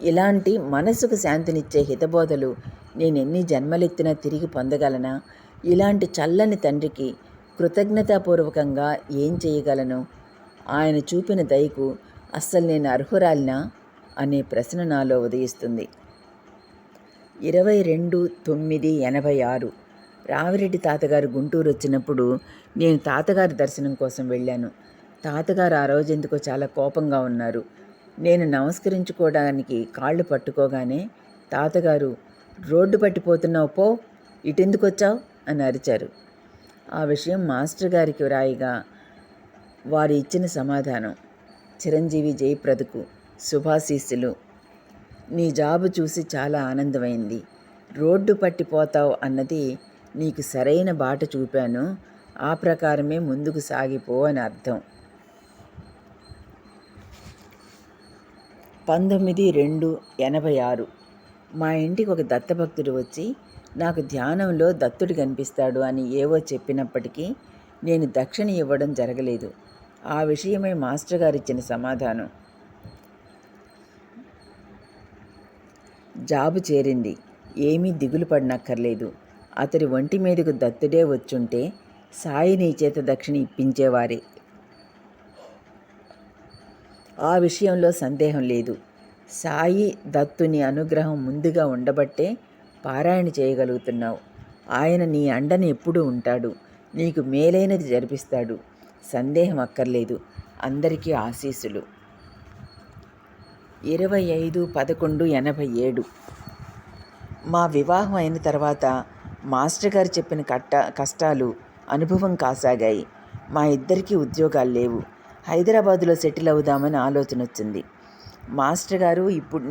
ఇలాంటి మనసుకు శాంతినిచ్చే హితబోధలు నేను ఎన్ని జన్మలెత్తినా తిరిగి పొందగలనా? ఇలాంటి చల్లని తండ్రికి కృతజ్ఞతాపూర్వకంగా ఏం చేయగలను? ఆయన చూపిన దయకు అస్సలు నేను అర్హురాలినా అనే ప్రశ్న నాలో ఉదయిస్తుంది. 22/9/86 రావిరెడ్డి తాతగారు గుంటూరు వచ్చినప్పుడు నేను తాతగారి దర్శనం కోసం వెళ్ళాను. తాతగారు ఆ రోజు ఎందుకో చాలా కోపంగా ఉన్నారు. నేను నమస్కరించుకోవడానికి కాళ్ళు పట్టుకోగానే తాతగారు, రోడ్డు పట్టిపోతున్నావు పో, ఇటెందుకు వచ్చావు అని అరిచారు. ఆ విషయం మాస్టర్ గారికి వ్రాయిగా వారు ఇచ్చిన సమాధానం, చిరంజీవి జయప్రదకు శుభాశీస్సులు. నీ జాబు చూసి చాలా ఆనందమైంది. రోడ్డు పట్టిపోతావు అన్నది నీకు సరైన బాట చూపాను. ఆ ప్రకారమే ముందుకు సాగిపో అని అర్థం. 19/2/86 మా ఇంటికి ఒక దత్తభక్తుడు వచ్చి నాకు ధ్యానంలో దత్తుడు కనిపిస్తాడు అని ఏవో చెప్పినప్పటికీ నేను దక్షిణ ఇవ్వడం జరగలేదు. ఆ విషయమై మాస్టర్ గారు ఇచ్చిన సమాధానం: జాబు చేరింది, ఏమీ దిగులు పడనక్కర్లేదు. అతడి ఒంటి మీదకు దత్తుడే వచ్చుంటే సాయి నీ చేత దక్షిణ ఇప్పించేవారే. ఆ విషయంలో సందేహం లేదు. సాయి దత్తుని అనుగ్రహం ముందుగా ఉండబట్టే పారాయణ చేయగలుగుతున్నావు. ఆయన నీ అండని ఎప్పుడూ ఉంటాడు, నీకు మేలైనది జరిపిస్తాడు, సందేహం అక్కర్లేదు. అందరికీ ఆశీస్సులు. 25/11/87 మా వివాహం అయిన తర్వాత మాస్టర్ గారు చెప్పిన కష్టాలు అనుభవం కాసాగాయి. మా ఇద్దరికీ ఉద్యోగాలు లేవు. హైదరాబాదులో సెటిల్ అవుదామని ఆలోచన వచ్చింది. మాస్టర్ గారు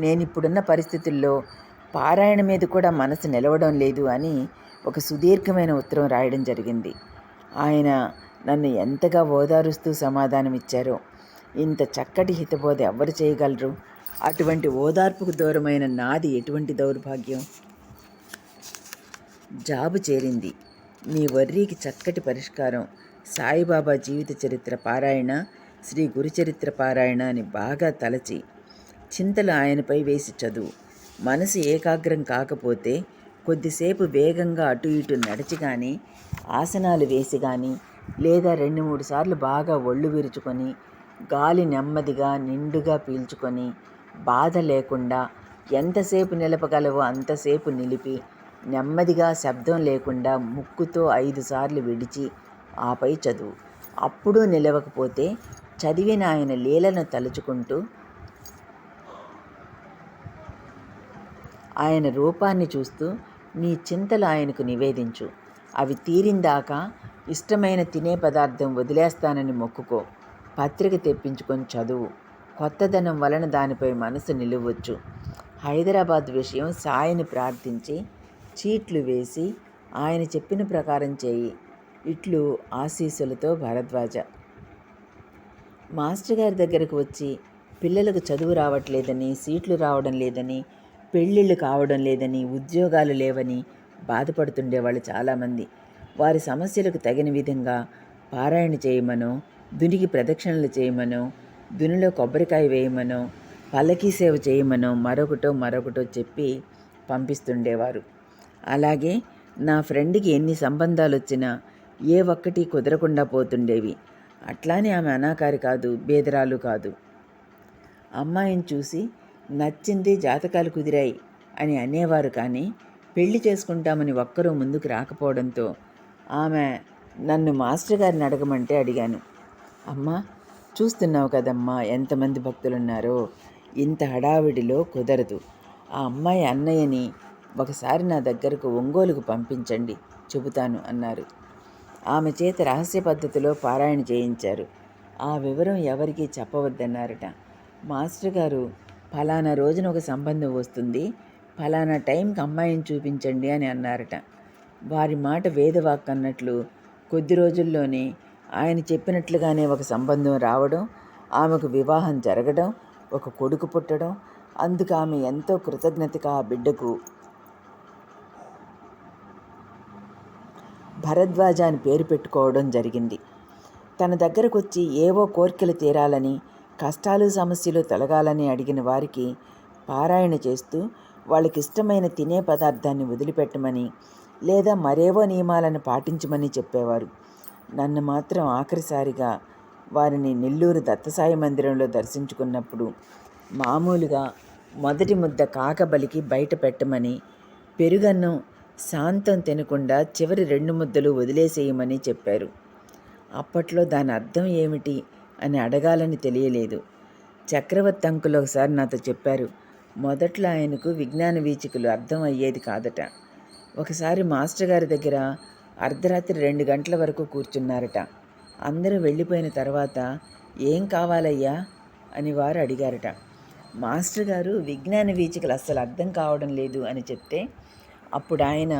నేనిప్పుడున్న పరిస్థితుల్లో పారాయణ మీద కూడా మనసు నిలవడం లేదు అని ఒక సుదీర్ఘమైన ఉత్తరం రాయడం జరిగింది. ఆయన నన్ను ఎంతగా ఓదారుస్తూ సమాధానం ఇచ్చారో. ఇంత చక్కటి హితబోధ ఎవ్వరు చేయగలరు? అటువంటి ఓదార్పుకు దూరమైన నాది ఎటువంటి దౌర్భాగ్యం. జాబు చేరింది. నీ వర్రీకి చక్కటి పరిష్కారం సాయిబాబా జీవిత చరిత్ర పారాయణ, శ్రీ గురుచరిత్ర పారాయణ అని బాగా తలచి చింతలు ఆయనపై వేసి చదువు. మనసు ఏకాగ్రం కాకపోతే కొద్దిసేపు వేగంగా అటు ఇటు నడిచి కానీ, ఆసనాలు వేసి కానీ, లేదా 2-3 సార్లు బాగా ఒళ్ళు విరుచుకొని గాలి నెమ్మదిగా నిండుగా పీల్చుకొని బాధ లేకుండా ఎంతసేపు నిలపగలవో అంతసేపు నిలిపి నెమ్మదిగా శబ్దం లేకుండా ముక్కుతో 5 సార్లు విడిచి ఆపై చదువు. అప్పుడు నిలవకపోతే చదివిన ఆయన లీలను తలుచుకుంటూ ఆయన రూపాన్ని చూస్తూ నీ చింతలు ఆయనకు నివేదించు. అవి తీరిందాకా ఇష్టమైన తినే పదార్థం వదిలేస్తానని మొక్కుకో. పత్రిక తెప్పించుకొని చదువు. కొత్తదనం వలన దానిపై మనసు నిలవచ్చు. హైదరాబాద్ విషయం సాయిని ప్రార్థించి చీట్లు వేసి ఆయన చెప్పిన ప్రకారం చేయి. ఇట్లు ఆశీస్సులతో భరద్వాజ. మాస్టర్ గారి దగ్గరకు వచ్చి పిల్లలకు చదువు రావట్లేదని, సీట్లు రావడం లేదని, పెళ్ళిళ్ళు కావడం లేదని, ఉద్యోగాలు లేవని బాధపడుతుండేవాళ్ళు చాలామంది. వారి సమస్యలకు తగిన విధంగా పారాయణ చేయమనో, దునికి ప్రదక్షిణలు చేయమనో, దునిలో కొబ్బరికాయ వేయమనో, పల్లకీ సేవ చేయమనో మరొకటో చెప్పి పంపిస్తుండేవారు. అలాగే నా ఫ్రెండ్కి ఎన్ని సంబంధాలు వచ్చినా ఏ ఒక్కటి కుదరకుండా పోతుండేవి. అట్లానే ఆమె అనాకారి కాదు, బేదరాలు కాదు. అమ్మాయిని చూసి నచ్చింది, జాతకాలు కుదిరాయి అని అనేవారు కానీ పెళ్లి చేసుకుంటామని ఒక్కరూ ముందుకు రాకపోవడంతో ఆమె నన్ను మాస్టర్ గారిని అడగమంటే అడిగాను. అమ్మా, చూస్తున్నావు కదమ్మా ఎంతమంది భక్తులున్నారో, ఇంత హడావిడిలో కుదరదు. ఆ అమ్మాయి అన్నయ్యని ఒకసారి నా దగ్గరకు ఒంగోలుకు పంపించండి, చెబుతాను అన్నారు. ఆమె చేత రహస్య పద్ధతిలో పారాయణ చేయించారు. ఆ వివరం ఎవరికీ చెప్పవద్దన్నారట. మాస్టర్ గారు ఫలానా రోజున ఒక సంబంధం వస్తుంది, ఫలానా టైంకి అమ్మాయిని చూపించండి అని అన్నారట. వారి మాట వేదవాక్ అన్నట్లు కొద్ది రోజుల్లోనే ఆయన చెప్పినట్లుగానే ఒక సంబంధం రావడం, ఆమెకు వివాహం జరగడం, ఒక కొడుకు పుట్టడం, అందుకు ఆమె ఎంతో కృతజ్ఞతగా ఆ బిడ్డకు భరద్వాజ అని పేరు పెట్టుకోవడం జరిగింది. తన దగ్గరకు వచ్చి ఏవో కోర్కెలు తీరాలని, కష్టాలు సమస్యలు తొలగాలని అడిగిన వారికి పారాయణ చేస్తూ వాళ్ళకిష్టమైన తినే పదార్థాన్ని వదిలిపెట్టమని లేదా మరేవో నియమాలను పాటించమని చెప్పేవారు. నన్ను మాత్రం ఆఖరిసారిగా వారిని నెల్లూరు దత్తసాయి మందిరంలో దర్శించుకున్నప్పుడు మామూలుగా మొదటి ముద్ద కాకబలికి బయట పెట్టమని, పెరుగన్నం శాంతం తినకుండా చివరి 2 ముద్దలు వదిలేసేయమని చెప్పారు. అప్పట్లో దాని అర్థం ఏమిటి అని అడగాలని తెలియలేదు. చక్రవర్తి అంకుల్ ఒకసారి నాతో చెప్పారు, మొదట్లో ఆయనకు విజ్ఞాన వీచికలు అర్థం అయ్యేది కాదట. ఒకసారి మాస్టర్ గారి దగ్గర అర్ధరాత్రి 2 గంటల వరకు కూర్చున్నారట. అందరూ వెళ్ళిపోయిన తర్వాత ఏం కావాలయ్యా అని వారు అడిగారట. మాస్టర్ గారు విజ్ఞాన వీచికలు అస్సలు అర్థం కావడం లేదు అని చెప్తే అప్పుడు ఆయన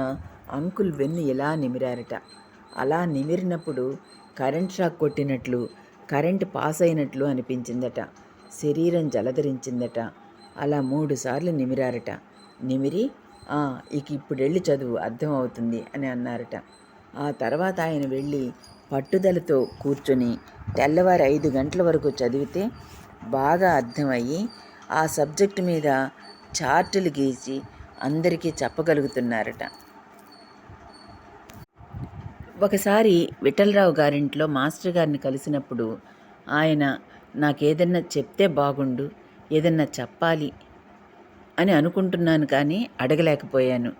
అంకుల్ వెన్ను ఇలా నిమిరారట. అలా నిమిరినప్పుడు కరెంట్ షాక్ కొట్టినట్లు, కరెంటు పాస్ అయినట్లు అనిపించిందట. శరీరం జలధరించిందట. అలా 3 సార్లు నిమిరారట. నిమిరి ఇక ఇప్పుడెళ్ళి చదువు అర్థం అవుతుంది అని అన్నారట. ఆ తర్వాత ఆయన వెళ్ళి పట్టుదలతో కూర్చొని తెల్లవారి 5 గంటల వరకు చదివితే బాగా అర్థమయ్యి ఆ సబ్జెక్టు మీద చార్టులు గీసి అందరికీ చెప్పగలుగుతున్నారట. ఒకసారి విఠలరావు గారింట్లో మాస్టర్ గారిని కలిసినప్పుడు ఆయన నాకేదన్నా చెప్తే బాగుండు, ఏదన్నా చెప్పాలి అని అనుకుంటున్నాను కానీ అడగలేకపోయాను.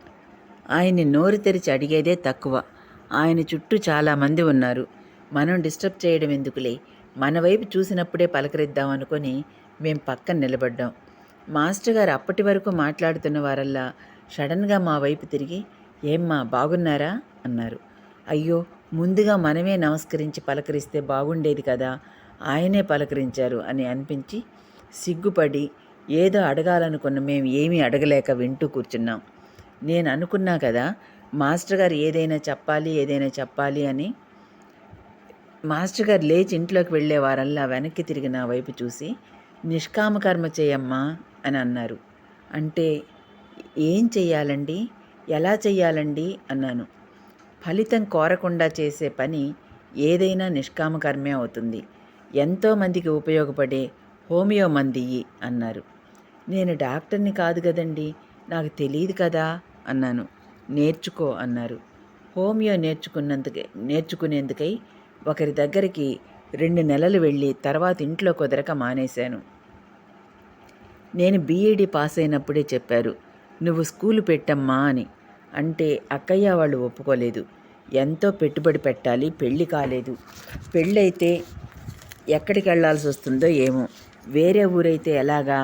ఆయన్ని నోరు తెరిచి అడిగేదే తక్కువ. ఆయన చుట్టూ చాలామంది ఉన్నారు. మనం డిస్టర్బ్ చేయడం ఎందుకులే, మన వైపు చూసినప్పుడే పలకరిద్దాం అనుకొని మేం పక్కన నిలబడ్డాం. మాస్టర్ గారు అప్పటి వరకు మాట్లాడుతున్న వారల్లా సడన్గా మా వైపు తిరిగి, ఏమ్మా బాగున్నారా అన్నారు. అయ్యో, ముందుగా మనమే నమస్కరించి పలకరిస్తే బాగుండేది కదా, ఆయనే పలకరించారు అని అనిపించి సిగ్గుపడి ఏదో అడగాలనుకున్న మేము ఏమీ అడగలేక వింటూ కూర్చున్నాం. నేను అనుకున్నా కదా మాస్టర్ గారు ఏదైనా చెప్పాలి అని. మాస్టర్ గారు లేచి ఇంట్లోకి వెళ్ళేవారల్లా వెనక్కి తిరిగి నా వైపు చూసి, నిష్కామకర్మ చేయమ్మా అని అన్నారు. అంటే ఏం చెయ్యాలండి, ఎలా చెయ్యాలండి అన్నాను. ఫలితం కోరకుండా చేసే పని ఏదైనా నిష్కామకర్మే అవుతుంది. ఎంతోమందికి ఉపయోగపడే హోమియో మందియ్యి అన్నారు. నేను డాక్టర్ని కాదు కదండి, నాకు తెలియదు కదా అన్నాను. నేర్చుకో అన్నారు. హోమియో నేర్చుకునేందుకై ఒకరి దగ్గరికి 2 నెలలు వెళ్ళి తర్వాత ఇంట్లో కుదరక మానేశాను. నేను బీఈడీ పాస్ అయినప్పుడే చెప్పారు, నువ్వు స్కూలు పెట్టమ్మా అని. అంటే అక్కయ్య వాళ్ళు ఒప్పుకోలేదు. ఎంతో పెట్టుబడి పెట్టాలి, పెళ్ళి కాలేదు. పెళ్ళైతే ఎక్కడికి వెళ్లాల్సి వస్తుందో ఏమో, వేరే ఊరైతే ఎలాగా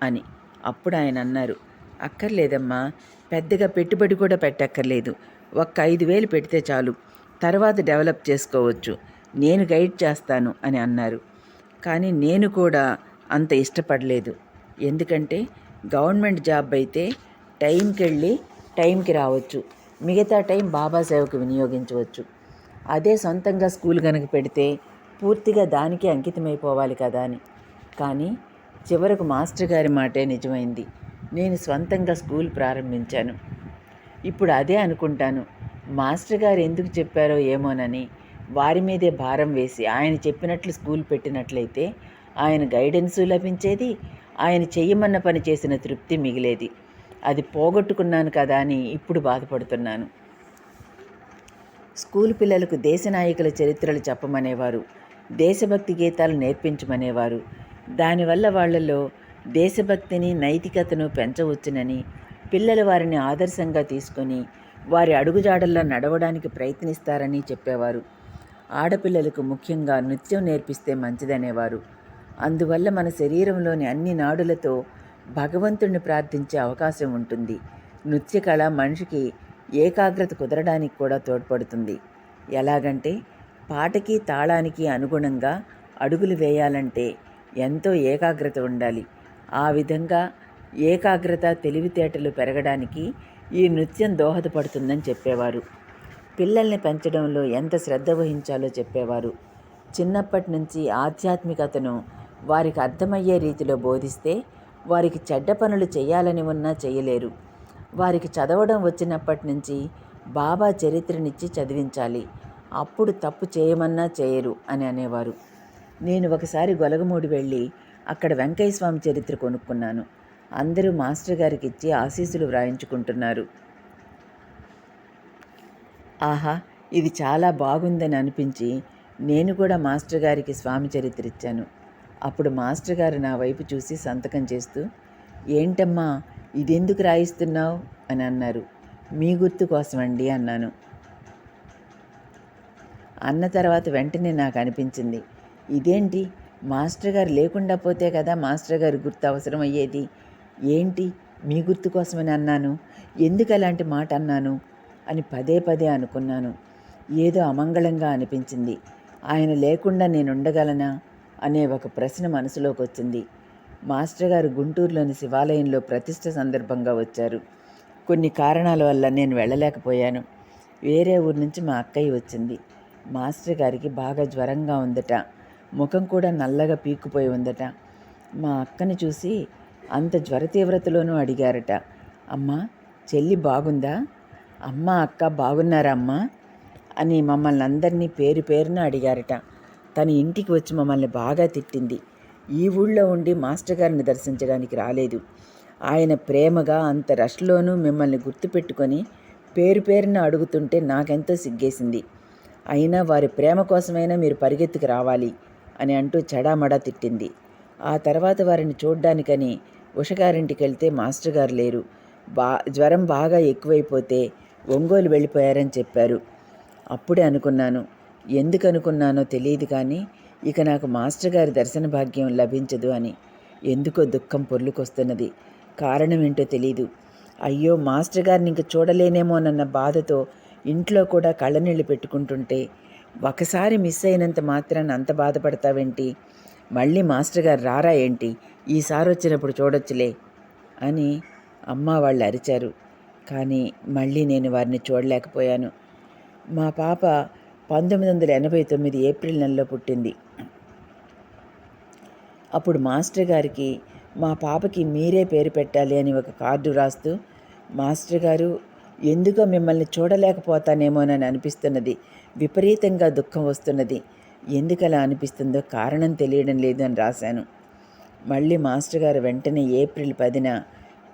అని. అప్పుడు ఆయన అన్నారు, అక్కర్లేదమ్మా, పెద్దగా పెట్టుబడి కూడా పెట్టక్కర్లేదు. ఒక్క 5,000 పెడితే చాలు, తర్వాత డెవలప్ చేసుకోవచ్చు, నేను గైడ్ చేస్తాను అని అన్నారు. కానీ నేను కూడా అంత ఇష్టపడలేదు. ఎందుకంటే గవర్నమెంట్ జాబ్ అయితే టైంకి వెళ్ళి టైంకి రావచ్చు, మిగతా టైం బాబా సేవకు వినియోగించవచ్చు. అదే సొంతంగా స్కూల్ కనుక పెడితే పూర్తిగా దానికే అంకితమైపోవాలి కదా అని. కానీ చివరకు మాస్టర్ గారి మాటే నిజమైంది. నేను స్వంతంగా స్కూల్ ప్రారంభించాను. ఇప్పుడు అదే అనుకుంటాను, మాస్టర్ గారు ఎందుకు చెప్పారో ఏమోనని వారి మీదే భారం వేసి ఆయన చెప్పినట్లు స్కూల్ పెట్టినట్లయితే ఆయన గైడెన్సు లభించేది, ఆయన చెయ్యమన్న పని చేసిన తృప్తి మిగిలేది. అది పోగొట్టుకున్నాను కదా అని ఇప్పుడు బాధపడుతున్నాను. స్కూల్ పిల్లలకు దేశ నాయకుల చరిత్రలు చెప్పమనేవారు, దేశభక్తి గీతాలు నేర్పించమనేవారు. దానివల్ల వాళ్లలో దేశభక్తిని, నైతికతను పెంచవచ్చునని, పిల్లలు వారిని ఆదర్శంగా తీసుకొని వారి అడుగుజాడల్లో నడవడానికి ప్రయత్నిస్తారని చెప్పేవారు. ఆడపిల్లలకు ముఖ్యంగా నృత్యం నేర్పిస్తే మంచిదనేవారు. అందువల్ల మన శరీరంలోని అన్ని నాడులతో భగవంతుణ్ణి ప్రార్థించే అవకాశం ఉంటుంది. నృత్య కళ మనిషికి ఏకాగ్రత కుదరడానికి కూడా తోడ్పడుతుంది. ఎలాగంటే పాటకి తాళానికి అనుగుణంగా అడుగులు వేయాలంటే ఎంతో ఏకాగ్రత ఉండాలి. ఆ విధంగా ఏకాగ్రత, తెలివితేటలు పెరగడానికి ఈ నృత్యం దోహదపడుతుందని చెప్పేవారు. పిల్లల్ని పెంచడంలో ఎంత శ్రద్ధ వహించాలో చెప్పేవారు. చిన్నప్పటి నుంచి ఆధ్యాత్మికతను వారికి అర్థమయ్యే రీతిలో బోధిస్తే వారికి చెడ్డ పనులు చేయాలని ఉన్నా చేయలేరు. వారికి చదవడం వచ్చినప్పటి నుంచి బాబా చరిత్రనిచ్చి చదివించాలి, అప్పుడు తప్పు చేయమన్నా చేయరు అని అనేవారు. నేను ఒకసారి గొలగమూడి వెళ్ళి అక్కడ వెంకయ్య స్వామి చరిత్ర కొనుక్కున్నాను. అందరూ మాస్టర్ గారికి ఇచ్చి ఆశీస్సులు వ్రాయించుకుంటున్నారు. ఆహా, ఇది చాలా బాగుందని అనిపించి నేను కూడా మాస్టర్ గారికి స్వామి చరిత్ర ఇచ్చాను. అప్పుడు మాస్టర్ గారు నా వైపు చూసి సంతకం చేస్తూ, ఏంటమ్మా ఇదెందుకు రాయిస్తున్నావు అని అన్నారు. మీ గుర్తు కోసమండి అన్నాను. అన్న తర్వాత వెంటనే నాకు అనిపించింది, ఇదేంటి, మాస్టర్ గారు లేకుండా పోతే కదా మాస్టర్ గారి గుర్తు అవసరం అయ్యేది, ఏంటి మీ గుర్తు కోసమని అన్నాను, ఎందుకు అలాంటి మాట అన్నాను అని పదే పదే అనుకున్నాను. ఏదో అమంగళంగా అనిపించింది. ఆయన లేకుండా నేను ఉండగలనా అనే ఒక ప్రశ్న మనసులోకి వచ్చింది. మాస్టర్ గారు గుంటూరులోని శివాలయంలో ప్రతిష్ఠ సందర్భంగా వచ్చారు. కొన్ని కారణాల వల్ల నేను వెళ్ళలేకపోయాను. వేరే ఊరు నుంచి మా అక్కయ్య వచ్చింది. మాస్టర్ గారికి బాగా జ్వరంగా ఉందట. ముఖం కూడా నల్లగా పీక్కుపోయి ఉందట. మా అక్కని చూసి అంత జ్వర తీవ్రతలోనూ అడిగారట, అమ్మా చెల్లి బాగుందా, అమ్మ అక్క బాగున్నారా అమ్మా అని మమ్మల్ని అందరినీ పేరు పేరున అడిగారట. తన ఇంటికి వచ్చి మమ్మల్ని బాగా తిట్టింది. ఈ ఊళ్ళో ఉండి మాస్టర్ గారిని దర్శించడానికి రాలేదు. ఆయన ప్రేమగా అంత రష్లోనూ మిమ్మల్ని గుర్తుపెట్టుకొని పేరు పేరున అడుగుతుంటే నాకెంతో సిగ్గేసింది. అయినా వారి ప్రేమ కోసమైనా మీరు పరిగెత్తుకు రావాలి అని అంటూ చెడామడా తిట్టింది. ఆ తర్వాత వారిని చూడ్డానికని ఉషగారింటికి వెళ్తే మాస్టర్ గారు లేరు. జ్వరం బాగా ఎక్కువైపోతే ఒంగోలు వెళ్ళిపోయారని చెప్పారు. అప్పుడే అనుకున్నాను, ఎందుకు అనుకున్నానో తెలియదు కానీ ఇక నాకు మాస్టర్ గారి దర్శన భాగ్యం లభించదు అని. ఎందుకో దుఃఖం పొర్లుకొస్తున్నది. కారణం ఏంటో తెలీదు. అయ్యో మాస్టర్ గారిని ఇంక చూడలేనేమోనన్న బాధతో ఇంట్లో కూడా కళ్ళనీళ్ళు పెట్టుకుంటుంటే, ఒకసారి మిస్ అయినంత మాత్రాన్ని అంత బాధపడతావేంటి, మళ్ళీ మాస్టర్ గారు రారా ఏంటి, ఈసారి వచ్చినప్పుడు చూడొచ్చులే అని అమ్మ వాళ్ళు అరిచారు. కానీ మళ్ళీ నేను వారిని చూడలేకపోయాను. మా పాప 1989 ఏప్రిల్ నెలలో పుట్టింది. అప్పుడు మాస్టర్ గారికి మా పాపకి మీరే పేరు పెట్టాలి అని ఒక కార్డు రాస్తూ, మాస్టర్ గారు ఎందుకో మిమ్మల్ని చూడలేకపోతానేమోనని అనిపిస్తున్నది, విపరీతంగా దుఃఖం వస్తున్నది, ఎందుకలా అనిపిస్తుందో కారణం తెలియడం లేదు అని రాశాను. మళ్ళీ మాస్టర్ గారు వెంటనే ఏప్రిల్ 10న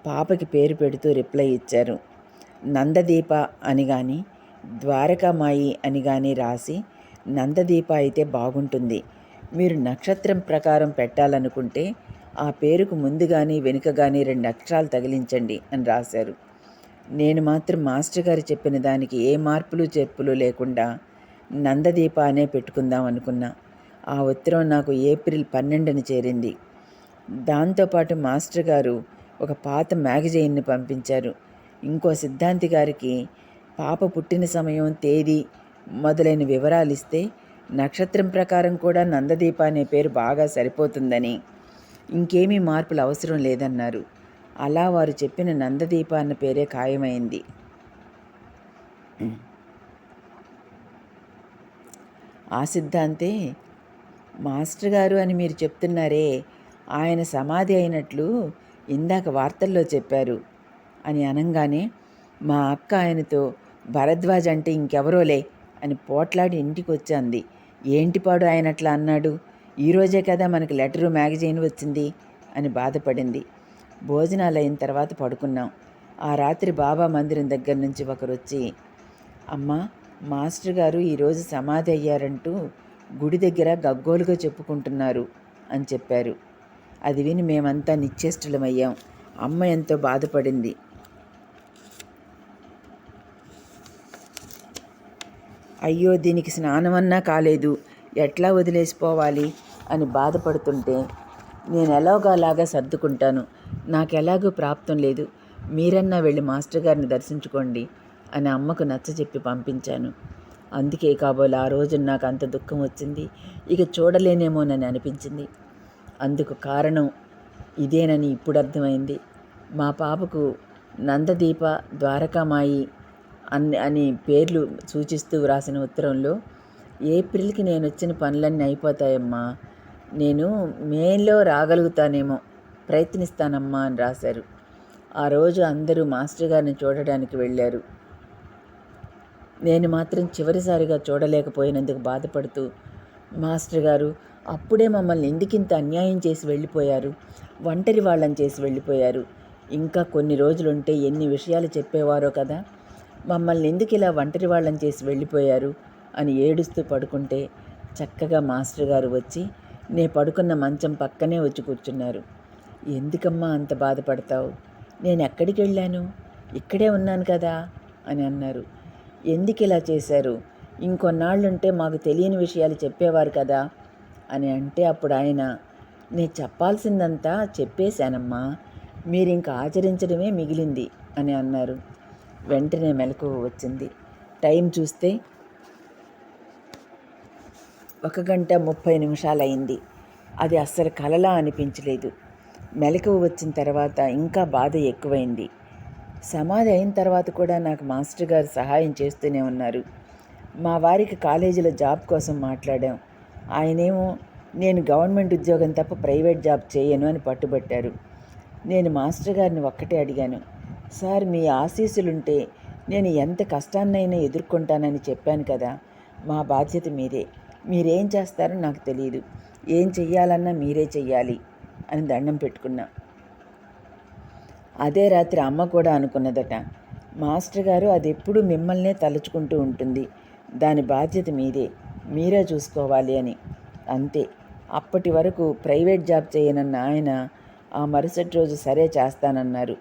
పాపకి పేరు పెడుతూ రిప్లై ఇచ్చారు. నందదీప అని కానీ ద్వారకామాయి అని కానీ రాసి, నందదీప అయితే బాగుంటుంది, మీరు నక్షత్రం ప్రకారం పెట్టాలనుకుంటే ఆ పేరుకు ముందు కానీ వెనుక కానీ 2 అక్షరాలు తగిలించండి అని రాశారు. నేను మాత్రం మాస్టర్ గారు చెప్పిన దానికి ఏ మార్పులు చేర్పులు లేకుండా నందదీప అనే పెట్టుకుందాం అనుకున్నా. ఆ ఉత్తరం నాకు ఏప్రిల్ 12ని చేరింది. దాంతోపాటు మాస్టర్ గారు ఒక పాత మ్యాగజైన్ని పంపించారు. ఇంకో సిద్ధాంతి గారికి పాప పుట్టిన సమయం, తేదీ మొదలైన వివరాలు ఇస్తే నక్షత్రం ప్రకారం కూడా నందదీప అనే పేరు బాగా సరిపోతుందని, ఇంకేమీ మార్పులు అవసరం లేదన్నారు. అలా వారు చెప్పిన నందదీప అన్న పేరే ఖాయమైంది. ఆ సిద్ధాంతే మాస్టర్ గారు అని మీరు చెప్తున్నారే, ఆయన సమాధి అయినట్లు ఇందాక వార్తల్లో చెప్పారు అని అనంగానే మా అక్క ఆయనతో భరద్వాజ్ అంటే ఇంకెవరోలే అని పోట్లాడి ఇంటికి వచ్చి అంది. ఏంటిపాడు ఆయన అట్లా అన్నాడు, ఈరోజే కదా మనకి లెటరు మ్యాగజైన్ వచ్చింది అని బాధపడింది. భోజనాలు అయిన తర్వాత పడుకున్నాం. ఆ రాత్రి బాబా మందిరం దగ్గర నుంచి ఒకరు వచ్చి, అమ్మ మాస్టర్ గారు ఈరోజు సమాధి అయ్యారంటూ గుడి దగ్గర గగ్గోలుగా చెప్పుకుంటున్నారు అని చెప్పారు. అది విని మేమంతా నిశ్చేష్టులమయ్యాం. అమ్మ ఎంతో బాధపడింది. అయ్యో దీనికి స్నానమన్నా కాలేదు, ఎట్లా వదిలేసిపోవాలి అని బాధపడుతుంటే, నేను ఎలాగోలాగా సర్దుకుంటాను, నాకెలాగూ ప్రాప్తం లేదు, మీరన్నా వెళ్ళి మాస్టర్ గారిని దర్శించుకోండి అని అమ్మకు నచ్చజెప్పి పంపించాను. అందుకే కాబోలు ఆ రోజు నాకు అంత దుఃఖం వచ్చింది, ఇక చూడలేనేమోనని అనిపించింది. అందుకు కారణం ఇదేనని ఇప్పుడు అర్థమైంది. మా పాపకు నందదీప, ద్వారకామాయి అని పేర్లు సూచిస్తూ వ్రాసిన ఉత్తరంలో, ఏప్రిల్కి నేను వచ్చిన పనులన్నీ అయిపోతాయమ్మా, నేను మేలో రాగలుగుతానేమో, ప్రయత్నిస్తానమ్మా అని రాశారు. ఆ రోజు అందరూ మాస్టర్ గారిని చూడడానికి వెళ్ళారు. నేను మాత్రం చివరిసారిగా చూడలేకపోయినందుకు బాధపడుతూ, మాస్టర్ గారు అప్పుడే మమ్మల్ని ఎందుకింత అన్యాయం చేసి వెళ్ళిపోయారు, ఒంటరి వాళ్ళని చేసి వెళ్ళిపోయారు, ఇంకా కొన్ని రోజులుంటే ఎన్ని విషయాలు చెప్పేవారో కదా, మమ్మల్ని ఎందుకు ఇలా ఒంటరి వాళ్ళని చేసి వెళ్ళిపోయారు అని ఏడుస్తూ పడుకుంటే, చక్కగా మాస్టర్ గారు వచ్చి నే పడుకున్న మంచం పక్కనే వచ్చి కూర్చున్నారు. ఎందుకమ్మా అంత బాధపడతావు, నేను ఎక్కడికి వెళ్ళాను, ఇక్కడే ఉన్నాను కదా అని అన్నారు. ఎందుకు ఇలా చేశారు, ఇంకొన్నాళ్ళుంటే మాకు తెలియని విషయాలు చెప్పేవారు కదా అని అంటే, అప్పుడు ఆయన, నేను చెప్పాల్సిందంతా చెప్పేశానమ్మా, మీరు ఇంకా ఆచరించడమే మిగిలింది అని అన్నారు. వెంటనే మెలకువ వచ్చింది. టైం చూస్తే 1:30 అయింది. అది అస్సలు కలలా అనిపించలేదు. మెలకువ వచ్చిన తర్వాత ఇంకా బాధ ఎక్కువైంది. సమాధి అయిన తర్వాత కూడా నాకు మాస్టర్ గారు సహాయం చేస్తూనే ఉన్నారు. మా వారికి కాలేజీలో జాబ్ కోసం మాట్లాడాం. ఆయనేమో నేను గవర్నమెంట్ ఉద్యోగం తప్ప ప్రైవేట్ జాబ్ చేయను అని పట్టుబట్టారు. నేను మాస్టర్ గారిని ఒక్కటే అడిగాను, సార్ మీ ఆశీస్సులుంటే నేను ఎంత కష్టాన్నైనా ఎదుర్కొంటానని చెప్పాను కదా, మా బాధ్యత మీదే, మీరేం చేస్తారో నాకు తెలియదు, ఏం చెయ్యాలన్నా మీరే చెయ్యాలి అని దండం పెట్టుకున్నా. అదే రాత్రి అమ్మ కూడా అనుకున్నదట, మాస్టర్ గారు అది ఎప్పుడూ మిమ్మల్నే తలుచుకుంటూ ఉంటుంది, దాని బాధ్యత మీదే, మీరే చూసుకోవాలి అని. అంతే. అప్పటి వరకు ప్రైవేట్ జాబ్ చేయనన్న ఆయన ఆ మరుసటి రోజు సరే చేస్తానన్నారు.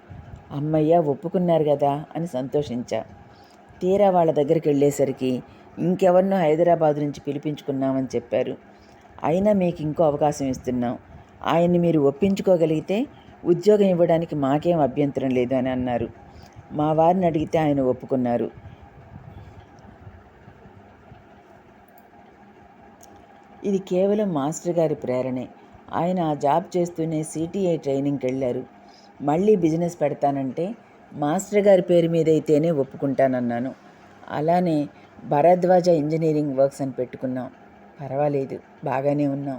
అమ్మయ్య ఒప్పుకున్నారు కదా అని సంతోషించా. తీరా వాళ్ళ దగ్గరికి వెళ్ళేసరికి ఇంకెవరినో హైదరాబాద్ నుంచి పిలిపించుకున్నామని చెప్పారు. అయినా మీకు ఇంకో అవకాశం ఇస్తున్నాం, ఆయన్ని మీరు ఒప్పించుకోగలిగితే ఉద్యోగం ఇవ్వడానికి మాకేం అభ్యంతరం లేదు అని అన్నారు. మా వారిని అడిగితే ఆయన ఒప్పుకున్నారు. ఇది కేవలం మాస్టర్ గారి ప్రేరణే. ఆయన ఆ జాబ్ చేస్తూనే సిటిఐ ట్రైనింగ్కి వెళ్ళారు. మళ్ళీ బిజినెస్ పెడతానంటే మాస్టర్ గారి పేరు మీద అయితేనే ఒప్పుకుంటానన్నాను. అలానే భరద్వాజ ఇంజనీరింగ్ వర్క్స్ అని పెట్టుకున్నాం. పర్వాలేదు, బాగానే ఉన్నాం.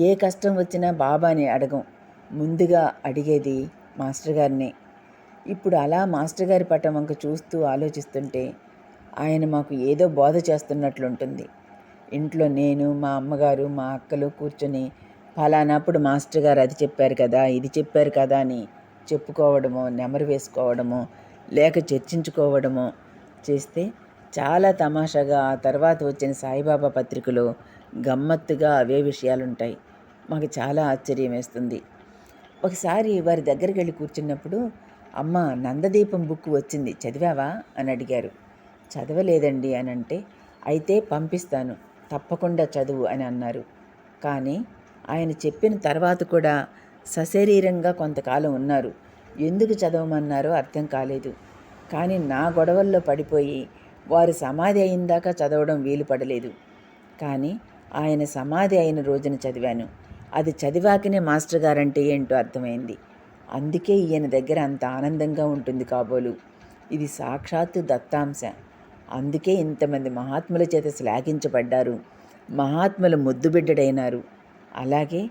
ఏ కష్టం వచ్చినా బాబాని అడగం, ముందుగా అడిగేది మాస్టర్ గారినే. ఇప్పుడు అలా మాస్టర్ గారి పటం వంక చూస్తూ ఆలోచిస్తుంటే ఆయన మాకు ఏదో బోధ చేస్తున్నట్లుంటుంది. ఇంట్లో నేను, మా అమ్మగారు, మా అక్కలు కూర్చొని ఫలానాప్పుడు మాస్టర్ గారు అది చెప్పారు కదా, ఇది చెప్పారు కదా అని చెప్పుకోవడమో, నెమరు వేసుకోవడమో, లేక చర్చించుకోవడమో చేస్తే చాలా తమాషాగా ఆ తర్వాత వచ్చిన సాయిబాబా పత్రికలో గమ్మత్తుగా అవే విషయాలుంటాయి. మాకు చాలా ఆశ్చర్యం వేస్తుంది. ఒకసారి వారి దగ్గరికి వెళ్ళి కూర్చున్నప్పుడు, అమ్మ నందదీపం బుక్ వచ్చింది, చదివావా అని అడిగారు. చదవలేదండి అని అంటే, అయితే పంపిస్తాను, తప్పకుండా చదువు అని అన్నారు. కానీ ఆయన చెప్పిన తర్వాత కూడా సశరీరంగా కొంతకాలం ఉన్నారు. ఎందుకు చదవమన్నారో అర్థం కాలేదు. కానీ నా గొడవల్లో పడిపోయి వారు సమాధి అయిందాకా చదవడం వీలు పడలేదు. కానీ ఆయన సమాధి అయిన రోజున చదివాను. అది చదివాకనే మాస్టర్ గారంటే ఏంటో అర్థమైంది. అందుకే ఈయన దగ్గర అంత ఆనందంగా ఉంటుంది కాబోలు. ఇది సాక్షాత్తు దత్తాంశ. అందుకే ఇంతమంది మహాత్ముల చేత శ్లాఘించబడ్డారు, మహాత్ములు ముద్దుబిడ్డడైనారు. అలాగే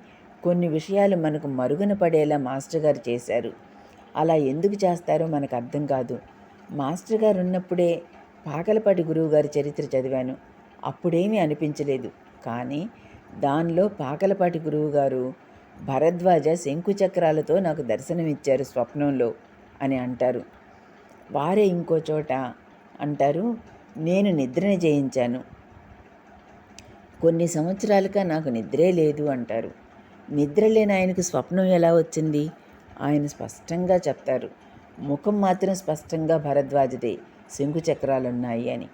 కొన్ని విషయాలు మనకు మరుగున పడేలా మాస్టర్ గారు చేశారు. అలా ఎందుకు చేస్తారో మనకు అర్థం కాదు. మాస్టర్ గారు ఉన్నప్పుడే పాకలపాటి గురువుగారి చరిత్ర చదివాను. అప్పుడేమీ అనిపించలేదు. కానీ దానిలో పాకలపాటి గురువుగారు భరద్వాజ శంకుచక్రాలతో నాకు దర్శనమిచ్చారు స్వప్నంలో అని అంటారు. వారే ఇంకో చోట అంటారు, నేను నిద్రని జయించాను, కొన్ని సంవత్సరాలుగా నాకు నిద్రే లేదు అంటారు. నిద్ర లేని ఆయనకు స్వప్నం ఎలా వచ్చింది? ఆయన స్పష్టంగా చెప్తారు. ముఖం మాత్రం స్పష్టంగా భరద్వాజదే, శంకుచక్రాలున్నాయి అని.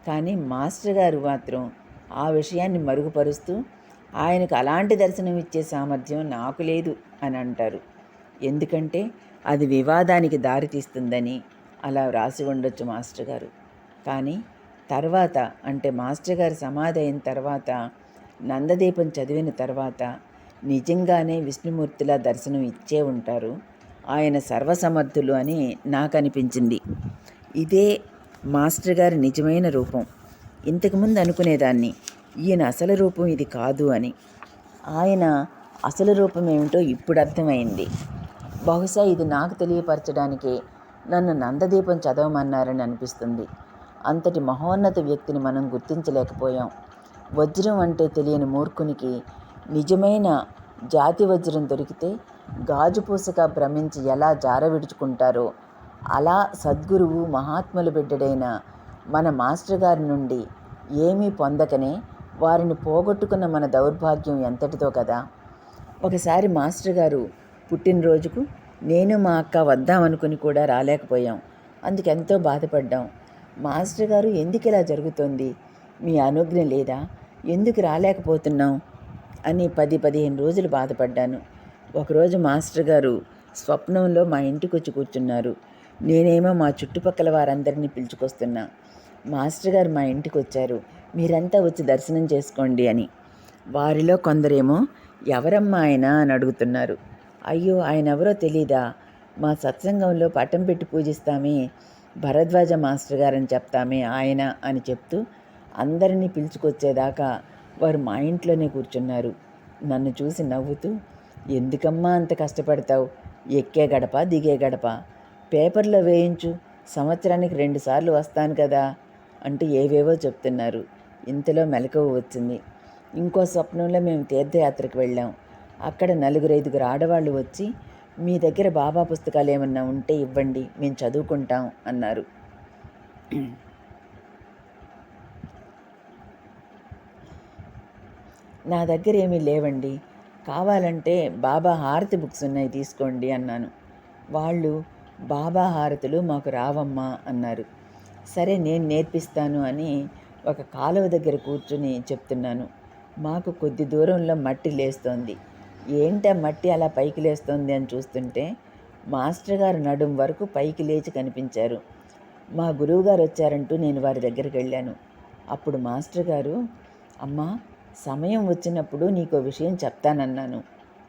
కానీ మాస్టర్ గారు మాత్రం ఆ విషయాన్ని మరుగుపరుస్తూ ఆయనకు అలాంటి దర్శనం ఇచ్చే సామర్థ్యం నాకు లేదు అని అంటారు. ఎందుకంటే అది వివాదానికి దారితీస్తుందని అలా వ్రాసి ఉండొచ్చు మాస్టర్ గారు. కానీ తర్వాత, అంటే మాస్టర్ గారు సమాధి అయిన తర్వాత, నందదీపం చదివిన తర్వాత నిజంగానే విష్ణుమూర్తిలా దర్శనం ఇచ్చే ఉంటారు. ఆయన సర్వసమర్థులు అని నాకు అనిపించింది. ఇదే మాస్టర్ గారి నిజమైన రూపం. ఇంతకుముందు అనుకునేదాన్ని ఈయన అసలు రూపం ఇది కాదు అని. ఆయన అసలు రూపం ఏమిటో ఇప్పుడు అర్థమైంది. బహుశా ఇది నాకు తెలియపరచడానికే నన్ను నందదీపం చదవమన్నారని అనిపిస్తుంది. అంతటి మహోన్నత వ్యక్తిని మనం గుర్తించలేకపోయాం. వజ్రం అంటే తెలియని మూర్ఖునికి నిజమైన జాతి వజ్రం దొరికితే గాజుపూసగా భ్రమించి ఎలా జార విడుచుకుంటారో అలా సద్గురువు మహాత్ముల బిడ్డడైన మన మాస్టర్ గారి నుండి ఏమీ పొందకనే వారిని పోగొట్టుకున్న మన దౌర్భాగ్యం ఎంతటిదో కదా. ఒకసారి మాస్టర్ గారు పుట్టినరోజుకు నేను మా అక్క వద్దామనుకుని కూడా రాలేకపోయాం. అందుకెంతో బాధపడ్డాం. మాస్టర్ గారు ఎందుకు ఇలా జరుగుతోంది, మీ అనుజ్ఞ లేదా, ఎందుకు రాలేకపోతున్నాం అని 10-15 రోజులు బాధపడ్డాను. ఒకరోజు మాస్టర్ గారు స్వప్నంలో మా ఇంటికి వచ్చి కూర్చున్నారు. నేనేమో మా చుట్టుపక్కల వారందరినీ పిలుచుకొస్తున్నా. మాస్టర్ గారు మా ఇంటికి వచ్చారు, మీరంతా వచ్చి దర్శనం చేసుకోండి అని. వారిలో కొందరేమో ఎవరమ్మా ఆయన అని అడుగుతున్నారు. అయ్యో ఆయన ఎవరో తెలీదా, మా సత్సంగంలో పటం పెట్టి పూజిస్తామే, భరద్వాజ మాస్టర్ గారని చెప్తామే ఆయన అని చెప్తూ అందరినీ పిలుచుకొచ్చేదాకా వారు మా ఇంట్లోనే కూర్చున్నారు. నన్ను చూసి నవ్వుతూ, ఎందుకమ్మా అంత కష్టపడతావు? ఎక్కే గడప దిగే గడప, పేపర్లో వేయించు, సంవత్సరానికి 2 సార్లు వస్తాను కదా అంటూ ఏవేవో చెప్తున్నారు. ఇంతలో మెలకువ వచ్చింది. ఇంకో స్వప్నంలో మేము తీర్థయాత్రకు వెళ్ళాం. అక్కడ 4-5 ఆడవాళ్ళు వచ్చి, మీ దగ్గర బాబా పుస్తకాలు ఏమన్నా ఉంటే ఇవ్వండి, మేము చదువుకుంటాం అన్నారు. నా దగ్గర ఏమీ లేవండి, కావాలంటే బాబా హారతి బుక్స్ ఉన్నాయి తీసుకోండి అన్నాను. వాళ్ళు, బాబా హారతులు మాకు రావమ్మా అన్నారు. సరే నేను నేర్పిస్తాను అని ఒక కాలువ దగ్గర కూర్చుని చెప్తున్నాను. మాకు కొద్ది దూరంలో మట్టి లేస్తోంది. ఏంటా మట్టి అలా పైకి లేస్తోంది అని చూస్తుంటే మాస్టర్ గారు నడుం వరకు పైకి లేచి కనిపించారు. మా గురువుగారు వచ్చారంటూ నేను వారి దగ్గరికి వెళ్ళాను. అప్పుడు మాస్టర్ గారు, అమ్మా, సమయం వచ్చినప్పుడు నీకో విషయం చెప్తానన్నాను.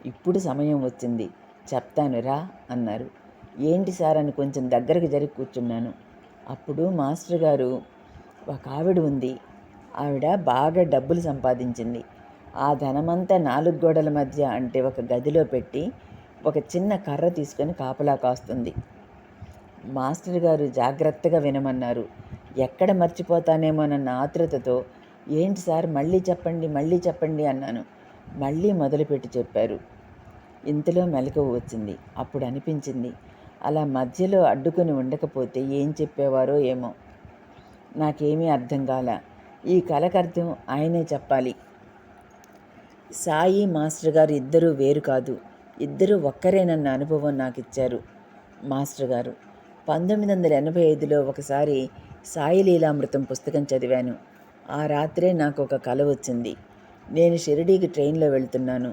ఇప్పుడు సమయం వచ్చింది, చెప్తాను రా అన్నారు. ఏంటి సార్ అని కొంచెం దగ్గరకు జరిగి కూర్చున్నాను. అప్పుడు మాస్టర్ గారు, ఒక ఆవిడ ఉంది, ఆవిడ బాగా డబ్బులు సంపాదించింది. ఆ ధనమంతా 4 గోడల మధ్య అంటే ఒక గదిలో పెట్టి ఒక చిన్న కర్ర తీసుకొని కాపలా కాస్తుంది. మాస్టర్ గారు జాగ్రత్తగా వినమన్నారు. ఎక్కడ మర్చిపోతానేమోనన్న ఆతృతతో, ఏంటి సార్ మళ్ళీ చెప్పండి అన్నాను. మళ్ళీ మొదలుపెట్టి చెప్పారు. ఇంతలో మెలకువ వచ్చింది. అప్పుడు అనిపించింది, అలా మధ్యలో అడ్డుకొని ఉండకపోతే ఏం చెప్పేవారో ఏమో. నాకేమీ అర్థం కాల. ఈ కలకర్థం ఆయనే చెప్పాలి. సాయి మాస్టర్ గారు ఇద్దరూ వేరు కాదు, ఇద్దరూ ఒక్కరేనన్న అనుభవం నాకు ఇచ్చారు మాస్టర్ గారు. 1985లో ఒకసారి సాయి లీలామృతం పుస్తకం చదివాను. ఆ రాత్రే నాకు ఒక కల వచ్చింది. నేను షిరిడీకి ట్రైన్లో వెళ్తున్నాను.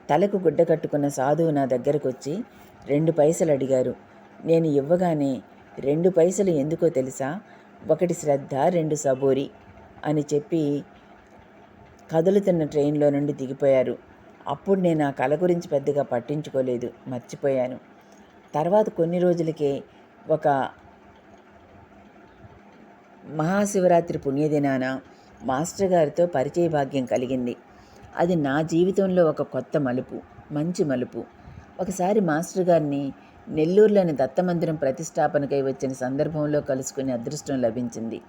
తలకు గుడ్డ కట్టుకున్న సాధువు నా దగ్గరకు వచ్చి 2 పైసలు అడిగారు. నేను ఇవ్వగానే, 2 పైసలు ఎందుకో తెలుసా? 1 శ్రద్ధ, 2 సబోరి అని చెప్పి కదులుతున్న ట్రైన్లో నుండి దిగిపోయారు. అప్పుడు నేను ఆ కళ గురించి పెద్దగా పట్టించుకోలేదు, మర్చిపోయాను. తర్వాత కొన్ని రోజులకే ఒక మహాశివరాత్రి పుణ్యదినాన మాస్టర్ గారితో పరిచయ భాగ్యం కలిగింది. అది నా జీవితంలో ఒక కొత్త మలుపు, మంచి మలుపు. ఒకసారి మాస్టర్ గారిని నెల్లూరులోని దత్తమందిరం ప్రతిష్టాపనకై వచ్చిన సందర్భంలో కలుసుకునే అదృష్టం లభించింది.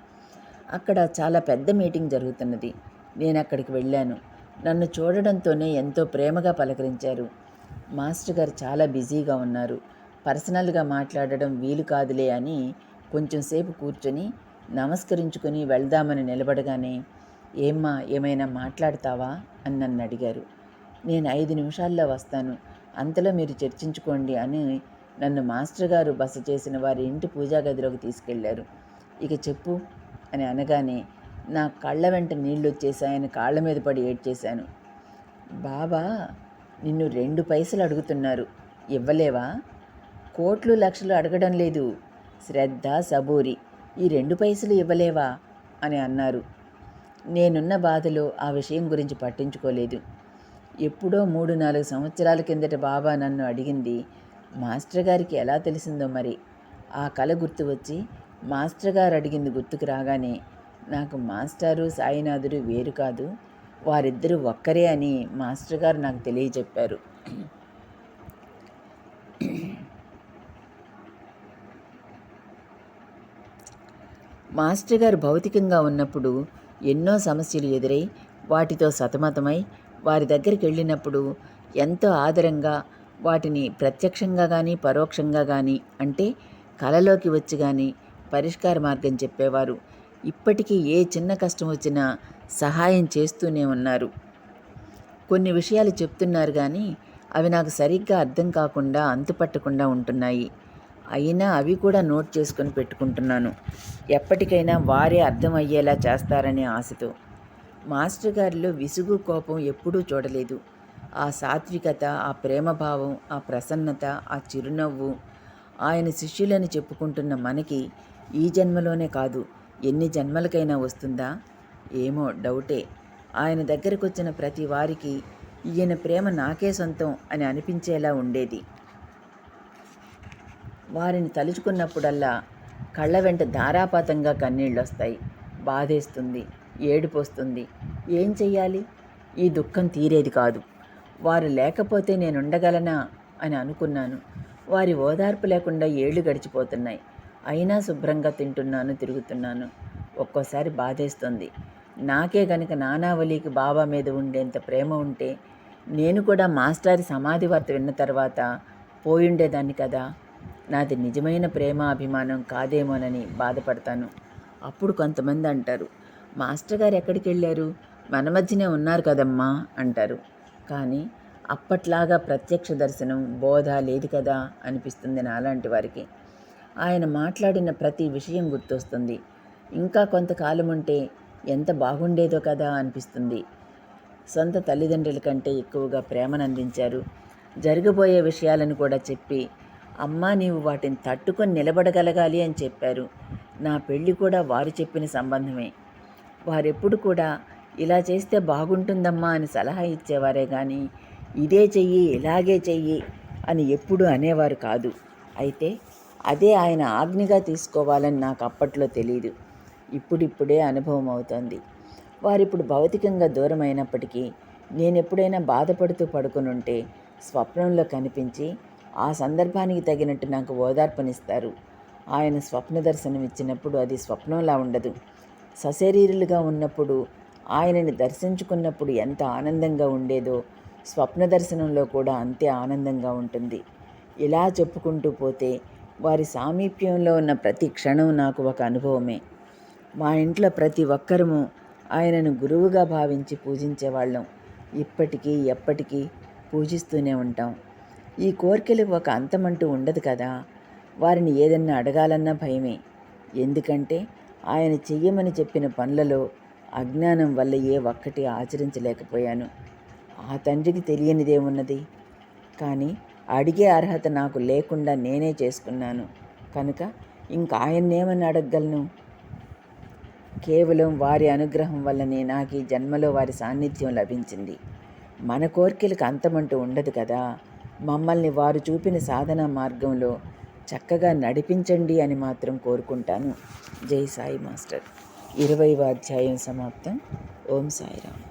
అక్కడ చాలా పెద్ద మీటింగ్ జరుగుతున్నది. నేను అక్కడికి వెళ్ళాను. నన్ను చూడడంతోనే ఎంతో ప్రేమగా పలకరించారు. మాస్టర్ గారు చాలా బిజీగా ఉన్నారు. పర్సనల్గా మాట్లాడడం వీలు కాదులే అని కొంచెం సేపు కూర్చొని నమస్కరించుకొని వెళ్దామని నిలబడగానే, ఏమ్మా ఏమైనా మాట్లాడతావా అని నన్ను అడిగారు. నేను 5 నిమిషాల్లో వస్తాను, అంతలో మీరు చర్చించుకోండి అని నన్ను మాస్టర్ గారు బస చేసిన వారి ఇంటి పూజా గదిలోకి తీసుకెళ్లారు. ఇక చెప్పు అని అనగానే నా కళ్ళ వెంట నీళ్ళు వచ్చేసాయని కాళ్ళ మీద పడి ఏడ్చేశాను. బాబా నిన్ను 2 పైసలు అడుగుతున్నారు, ఇవ్వలేవా? కోట్లు లక్షలు అడగడం లేదు, శ్రద్ధ సబూరి, ఈ 2 పైసలు ఇవ్వలేవా అని అన్నారు. నేనున్న బాధలో ఆ విషయం గురించి పట్టించుకోలేదు. ఎప్పుడో 3-4 సంవత్సరాల కిందట బాబా నన్ను అడిగింది మాస్టర్ గారికి ఎలా తెలిసిందో మరి. ఆ కల గుర్తు వచ్చి మాస్టర్ గారు అడిగింది గుర్తుకు రాగానే నాకు మాస్టారు సాయినాథుడు వేరు కాదు, వారిద్దరూ ఒక్కరే అని మాస్టర్ గారు నాకు తెలియజెప్పారు. మాస్టర్ గారు భౌతికంగా ఉన్నప్పుడు ఎన్నో సమస్యలు ఎదురై వాటితో సతమతమై వారి దగ్గరికి వెళ్ళినప్పుడు ఎంతో ఆదరంగా వాటిని ప్రత్యక్షంగా కానీ పరోక్షంగా కానీ అంటే కలలోకి వచ్చి కానీ పరిష్కార మార్గం చెప్పేవారు. ఇప్పటికీ ఏ చిన్న కష్టం వచ్చినా సహాయం చేస్తూనే ఉన్నారు. కొన్ని విషయాలు చెప్తున్నారు కానీ అవి నాకు సరిగ్గా అర్థం కాకుండా అంతుపట్టకుండా ఉంటున్నాయి. అయినా అవి కూడా నోట్ చేసుకొని పెట్టుకుంటున్నాను, ఎప్పటికైనా వారే అర్థమయ్యేలా చేస్తారనే ఆశతో. మాస్టర్ గారిలో విసుగు కోపం ఎప్పుడూ చూడలేదు. ఆ సాత్వికత, ఆ ప్రేమభావం, ఆ ప్రసన్నత, ఆ చిరునవ్వు ఆయన శిష్యులని చెప్పుకుంటున్న మనకి ఈ జన్మలోనే కాదు ఎన్ని జన్మలకైనా వస్తుందా ఏమో డౌటే. ఆయన దగ్గరకు వచ్చిన ప్రతి వారికి ఈయన ప్రేమ నాకే సొంతం అని అనిపించేలా ఉండేది. వారిని తలుచుకున్నప్పుడల్లా కళ్ళ వెంట ధారాపాతంగా కన్నీళ్ళొస్తాయి. బాధేస్తుంది, ఏడుపొస్తుంది. ఏం చెయ్యాలి? ఈ దుఃఖం తీరేది కాదు. వారు లేకపోతే నేనుండగలనా అని అనుకున్నాను. వారి ఓదార్పు లేకుండా ఏళ్ళు గడిచిపోతున్నాయి. అయినా శుభ్రంగా తింటున్నాను, తిరుగుతున్నాను. ఒక్కోసారి బాధేస్తుంది. నాకే గనుక నానావళికి బాబా మీద ఉండేంత ప్రేమ ఉంటే నేను కూడా మాస్టారి సమాధి వార్త విన్న తర్వాత పోయుండేదాన్ని కదా. నాది నిజమైన ప్రేమ అభిమానం కాదేమోనని బాధపడతాను. అప్పుడు కొంతమంది అంటారు, మాస్టర్ గారు ఎక్కడికి వెళ్ళారు, మన మధ్యనే ఉన్నారు కదమ్మా అంటారు. కానీ అప్పట్లాగా ప్రత్యక్ష దర్శనం బోధ లేదు కదా అనిపిస్తుంది నాలాంటి వారికి. ఆయన మాట్లాడిన ప్రతి విషయం గుర్తొస్తుంది. ఇంకా కొంతకాలం ఉంటే ఎంత బాగుండేదో కదా అనిపిస్తుంది. సొంత తల్లిదండ్రుల కంటే ఎక్కువగా ప్రేమను అందించారు. జరగబోయే విషయాలను కూడా చెప్పి, అమ్మా నీవు వాటిని తట్టుకొని నిలబడగలగాలి అని చెప్పారు. నా పెళ్ళి కూడా వారు చెప్పిన సంబంధమే. వారెప్పుడు కూడా ఇలా చేస్తే బాగుంటుందమ్మా అని సలహా ఇచ్చేవారే కానీ ఇదే చెయ్యి, ఇలాగే చెయ్యి అని ఎప్పుడూ అనేవారు కాదు. అయితే అదే ఆయన ఆజ్ఞగా తీసుకోవాలని నాకు అప్పట్లో తెలియదు. ఇప్పుడిప్పుడే అనుభవం అవుతోంది. వారిప్పుడు భౌతికంగా దూరం అయినప్పటికీ నేనెప్పుడైనా బాధపడుతూ పడుకునుంటే స్వప్నంలో కనిపించి ఆ సందర్భానికి తగినట్టు నాకు ఓదార్పునిస్తారు. ఆయన స్వప్న దర్శనం ఇచ్చినప్పుడు అది స్వప్నంలా ఉండదు. సశరీరులుగా ఉన్నప్పుడు ఆయనని దర్శించుకున్నప్పుడు ఎంత ఆనందంగా ఉండేదో స్వప్న దర్శనంలో కూడా అంతే ఆనందంగా ఉంటుంది. ఇలా చెప్పుకుంటూ పోతే వారి సామీప్యంలో ఉన్న ప్రతి క్షణం నాకు ఒక అనుభవమే. మా ఇంట్లో ప్రతి ఒక్కరము ఆయనను గురువుగా భావించి పూజించేవాళ్ళం. ఇప్పటికీ ఎప్పటికీ పూజిస్తూనే ఉంటాం. ఈ కోరికలకు ఒక అంతమంటూ ఉండదు కదా. వారిని ఏదన్నా అడగాలన్నా భయమే. ఎందుకంటే ఆయన చెయ్యమని చెప్పిన పనులలో అజ్ఞానం వల్ల ఏ ఒక్కటి ఆచరించలేకపోయాను. ఆ తండ్రికి తెలియనిదేమున్నది? కానీ అడిగే అర్హత నాకు లేకుండా నేనే చేసుకున్నాను కనుక ఇంక ఆయన్నేమని అడగగలను? కేవలం వారి అనుగ్రహం వల్లనే నాకు ఈ జన్మలో వారి సాన్నిధ్యం లభించింది. మన కోరికలకు అంతమంటూ ఉండదు కదా. మమ్మల్ని వారు చూపిన సాధనా మార్గంలో చక్కగా నడిపించండి అని మాత్రం కోరుకుంటాను. జై సాయి మాస్టర్. 20వ అధ్యాయం సమాప్తం. ఓం సాయిరామ్.